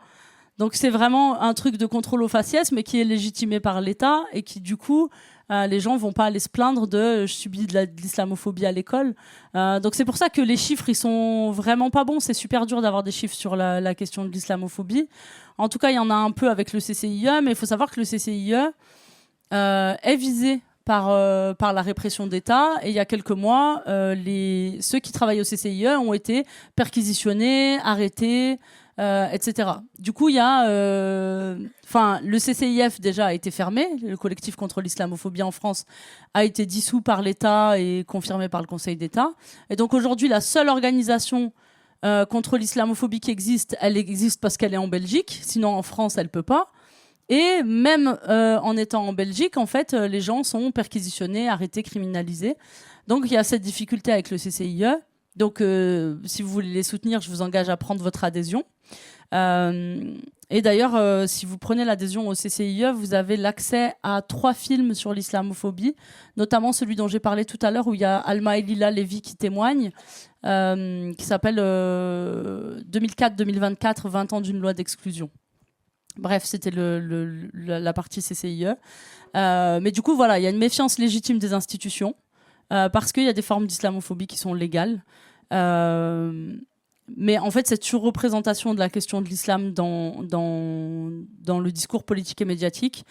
[SPEAKER 11] Donc, c'est vraiment un truc de contrôle au faciès, mais qui est légitimé par l'État et qui, du coup, les gens vont pas aller se plaindre de « je subis de l'islamophobie à l'école ». Donc, c'est pour ça que les chiffres, ils sont vraiment pas bons. C'est super dur d'avoir des chiffres sur la question de l'islamophobie. En tout cas, il y en a un peu avec le CCIE, mais il faut savoir que le CCIE est visé par la répression d'État. Et il y a quelques mois, ceux qui travaillent au CCIE ont été perquisitionnés, arrêtés, etc. Du coup, il y a... le CCIF déjà a été fermé. Le collectif contre l'islamophobie en France a été dissous par l'État et confirmé par le Conseil d'État. Et donc aujourd'hui, la seule organisation contre l'islamophobie qui existe, elle existe parce qu'elle est en Belgique. Sinon, en France, elle peut pas. Et même en étant en Belgique, en fait, les gens sont perquisitionnés, arrêtés, criminalisés. Donc, il y a cette difficulté avec le CCIE. Donc, si vous voulez les soutenir, je vous engage à prendre votre adhésion. Et d'ailleurs, si vous prenez l'adhésion au CCIE, vous avez l'accès à 3 films sur l'islamophobie, notamment celui dont j'ai parlé tout à l'heure, où il y a Alma et Lila Lévy qui témoignent, qui s'appelle 2004-2024, 20 ans d'une loi d'exclusion. Bref, c'était la partie CCIE. Mais du coup, voilà, il y a une méfiance légitime des institutions, parce qu'il y a des formes d'islamophobie qui sont légales. Mais en fait, cette surreprésentation de la question de l'islam dans le discours politique et médiatique,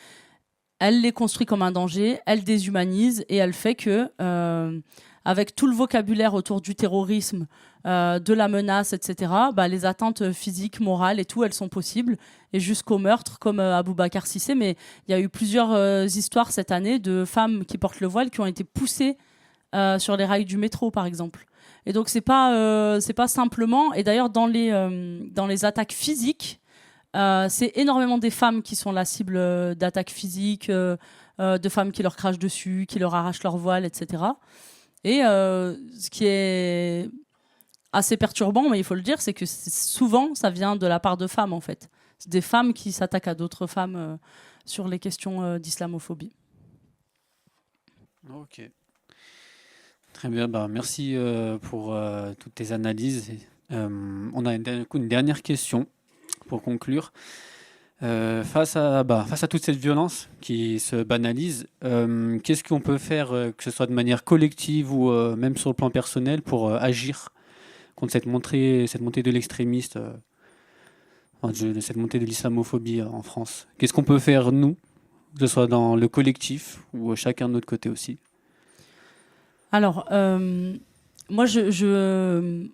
[SPEAKER 11] elle les construit comme un danger, elle déshumanise et elle fait que, avec tout le vocabulaire autour du terrorisme, de la menace, etc., les atteintes physiques, morales et tout, elles sont possibles, et jusqu'au meurtre, comme Aboubacar Cissé. Mais il y a eu plusieurs histoires cette année de femmes qui portent le voile qui ont été poussées sur les rails du métro, par exemple. Et donc c'est pas simplement. Et d'ailleurs dans les attaques physiques, c'est énormément des femmes qui sont la cible d'attaques physiques, de femmes qui leur crachent dessus, qui leur arrachent leur voile, etc. Et ce qui est assez perturbant, mais il faut le dire, c'est que souvent ça vient de la part de femmes en fait. C'est des femmes qui s'attaquent à d'autres femmes sur les questions d'islamophobie.
[SPEAKER 10] Ok. Très bien, merci pour toutes tes analyses. On a une dernière question pour conclure. Face à toute cette violence qui se banalise, qu'est-ce qu'on peut faire, que ce soit de manière collective ou même sur le plan personnel, pour agir contre cette montée de l'extrémiste, cette montée de l'islamophobie en France? Qu'est-ce qu'on peut faire, nous, que ce soit dans le collectif ou chacun de notre côté aussi?
[SPEAKER 11] Alors, moi, il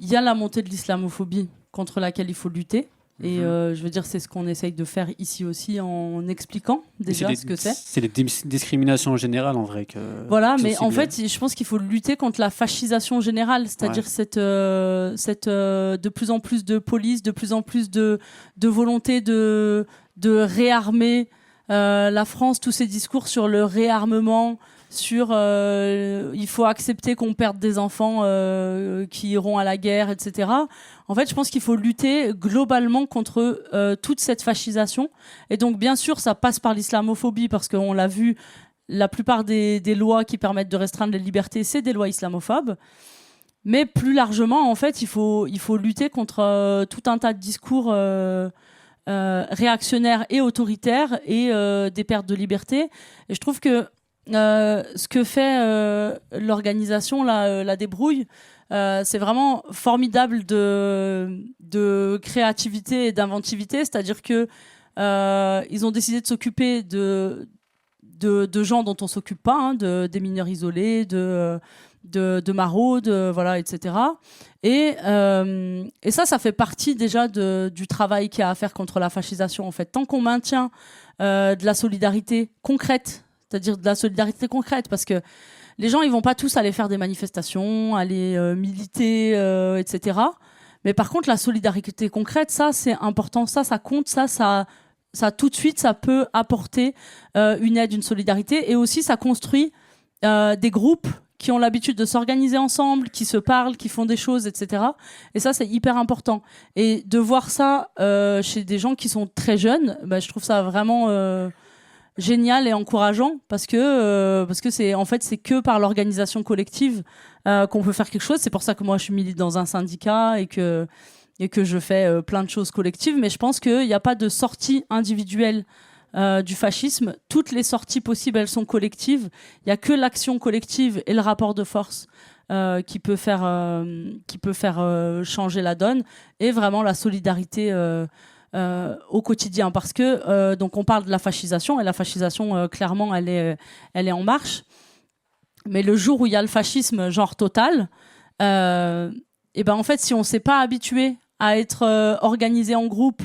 [SPEAKER 11] y a la montée de l'islamophobie contre laquelle il faut lutter. Et je veux dire, c'est ce qu'on essaye de faire ici aussi en expliquant déjà ce que c'est.
[SPEAKER 10] C'est les discriminations générales en vrai.
[SPEAKER 11] Voilà, mais en fait, je pense qu'il faut lutter contre la fascisation générale, c'est-à-dire cette de plus en plus de police, de plus en plus de volonté de réarmer la France, tous ces discours sur le réarmement, sur il faut accepter qu'on perde des enfants qui iront à la guerre, etc. En fait, je pense qu'il faut lutter globalement contre toute cette fascisation. Et donc, bien sûr, ça passe par l'islamophobie, parce qu'on l'a vu, la plupart des lois qui permettent de restreindre les libertés, c'est des lois islamophobes. Mais plus largement, en fait, il faut lutter contre tout un tas de discours réactionnaires et autoritaires et des pertes de liberté. Et je trouve que ce que fait l'organisation, la Débrouille, c'est vraiment formidable de créativité et d'inventivité. C'est-à-dire que ils ont décidé de s'occuper de gens dont on s'occupe pas, des mineurs isolés, de maraudes, voilà, etc. Et ça fait partie déjà du travail qu'il y a à faire contre la fascisation. En fait, tant qu'on maintient de la solidarité concrète, c'est-à-dire de la solidarité concrète, parce que les gens, ils vont pas tous aller faire des manifestations, aller militer, etc. Mais par contre, la solidarité concrète, ça, c'est important, ça compte, ça tout de suite, ça peut apporter une aide, une solidarité, et aussi, ça construit des groupes qui ont l'habitude de s'organiser ensemble, qui se parlent, qui font des choses, etc. Et ça, c'est hyper important. Et de voir ça chez des gens qui sont très jeunes, je trouve ça vraiment génial et encourageant, parce que c'est que par l'organisation collective qu'on peut faire quelque chose. C'est pour ça que moi je milite dans un syndicat et que je fais plein de choses collectives, mais je pense qu'il n'y a pas de sortie individuelle du fascisme. Toutes les sorties possibles, elles sont collectives. Il n'y a que l'action collective et le rapport de force qui peut faire changer la donne, et vraiment la solidarité au quotidien, parce que donc on parle de la fascisation, et la fascisation clairement elle est en marche, mais le jour où il y a le fascisme genre total, et en fait, si on s'est pas habitué à être organisé en groupe,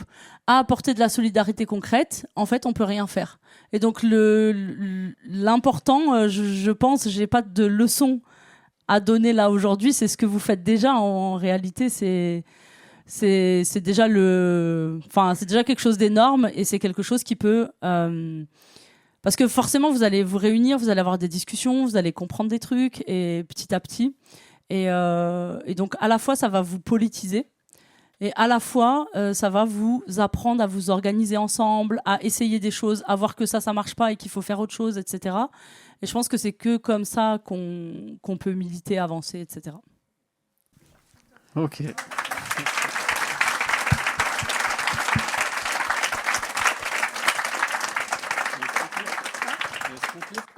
[SPEAKER 11] à apporter de la solidarité concrète, en fait on peut rien faire. Et donc l'important, je pense, j'ai pas de leçon à donner là aujourd'hui, c'est ce que vous faites déjà. En réalité, c'est déjà c'est déjà quelque chose d'énorme, et c'est quelque chose qui peut parce que forcément vous allez vous réunir, vous allez avoir des discussions, vous allez comprendre des trucs, et petit à petit, Et donc, à la fois, ça va vous politiser, et à la fois, ça va vous apprendre à vous organiser ensemble, à essayer des choses, à voir que ça marche pas et qu'il faut faire autre chose, etc. Et je pense que c'est que comme ça qu'on peut militer, avancer, etc.
[SPEAKER 14] Ok.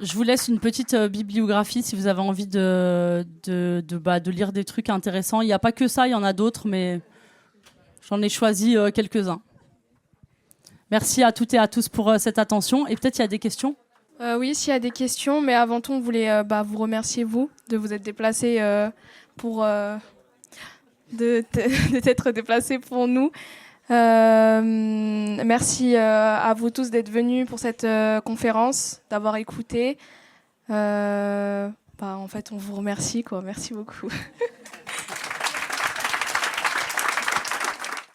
[SPEAKER 11] Je vous laisse une petite bibliographie si vous avez envie de lire des trucs intéressants. Il n'y a pas que ça, il y en a d'autres, mais j'en ai choisi quelques-uns. Merci à toutes et à tous pour cette attention. Et peut-être il y a des questions ?
[SPEAKER 6] Oui, s'il y a des questions, mais avant tout, on voulait vous remercier, vous, de vous être déplacés de t'être déplacés pour nous. Merci à vous tous d'être venus pour cette conférence, d'avoir écouté. En fait, on vous remercie, quoi. Merci beaucoup.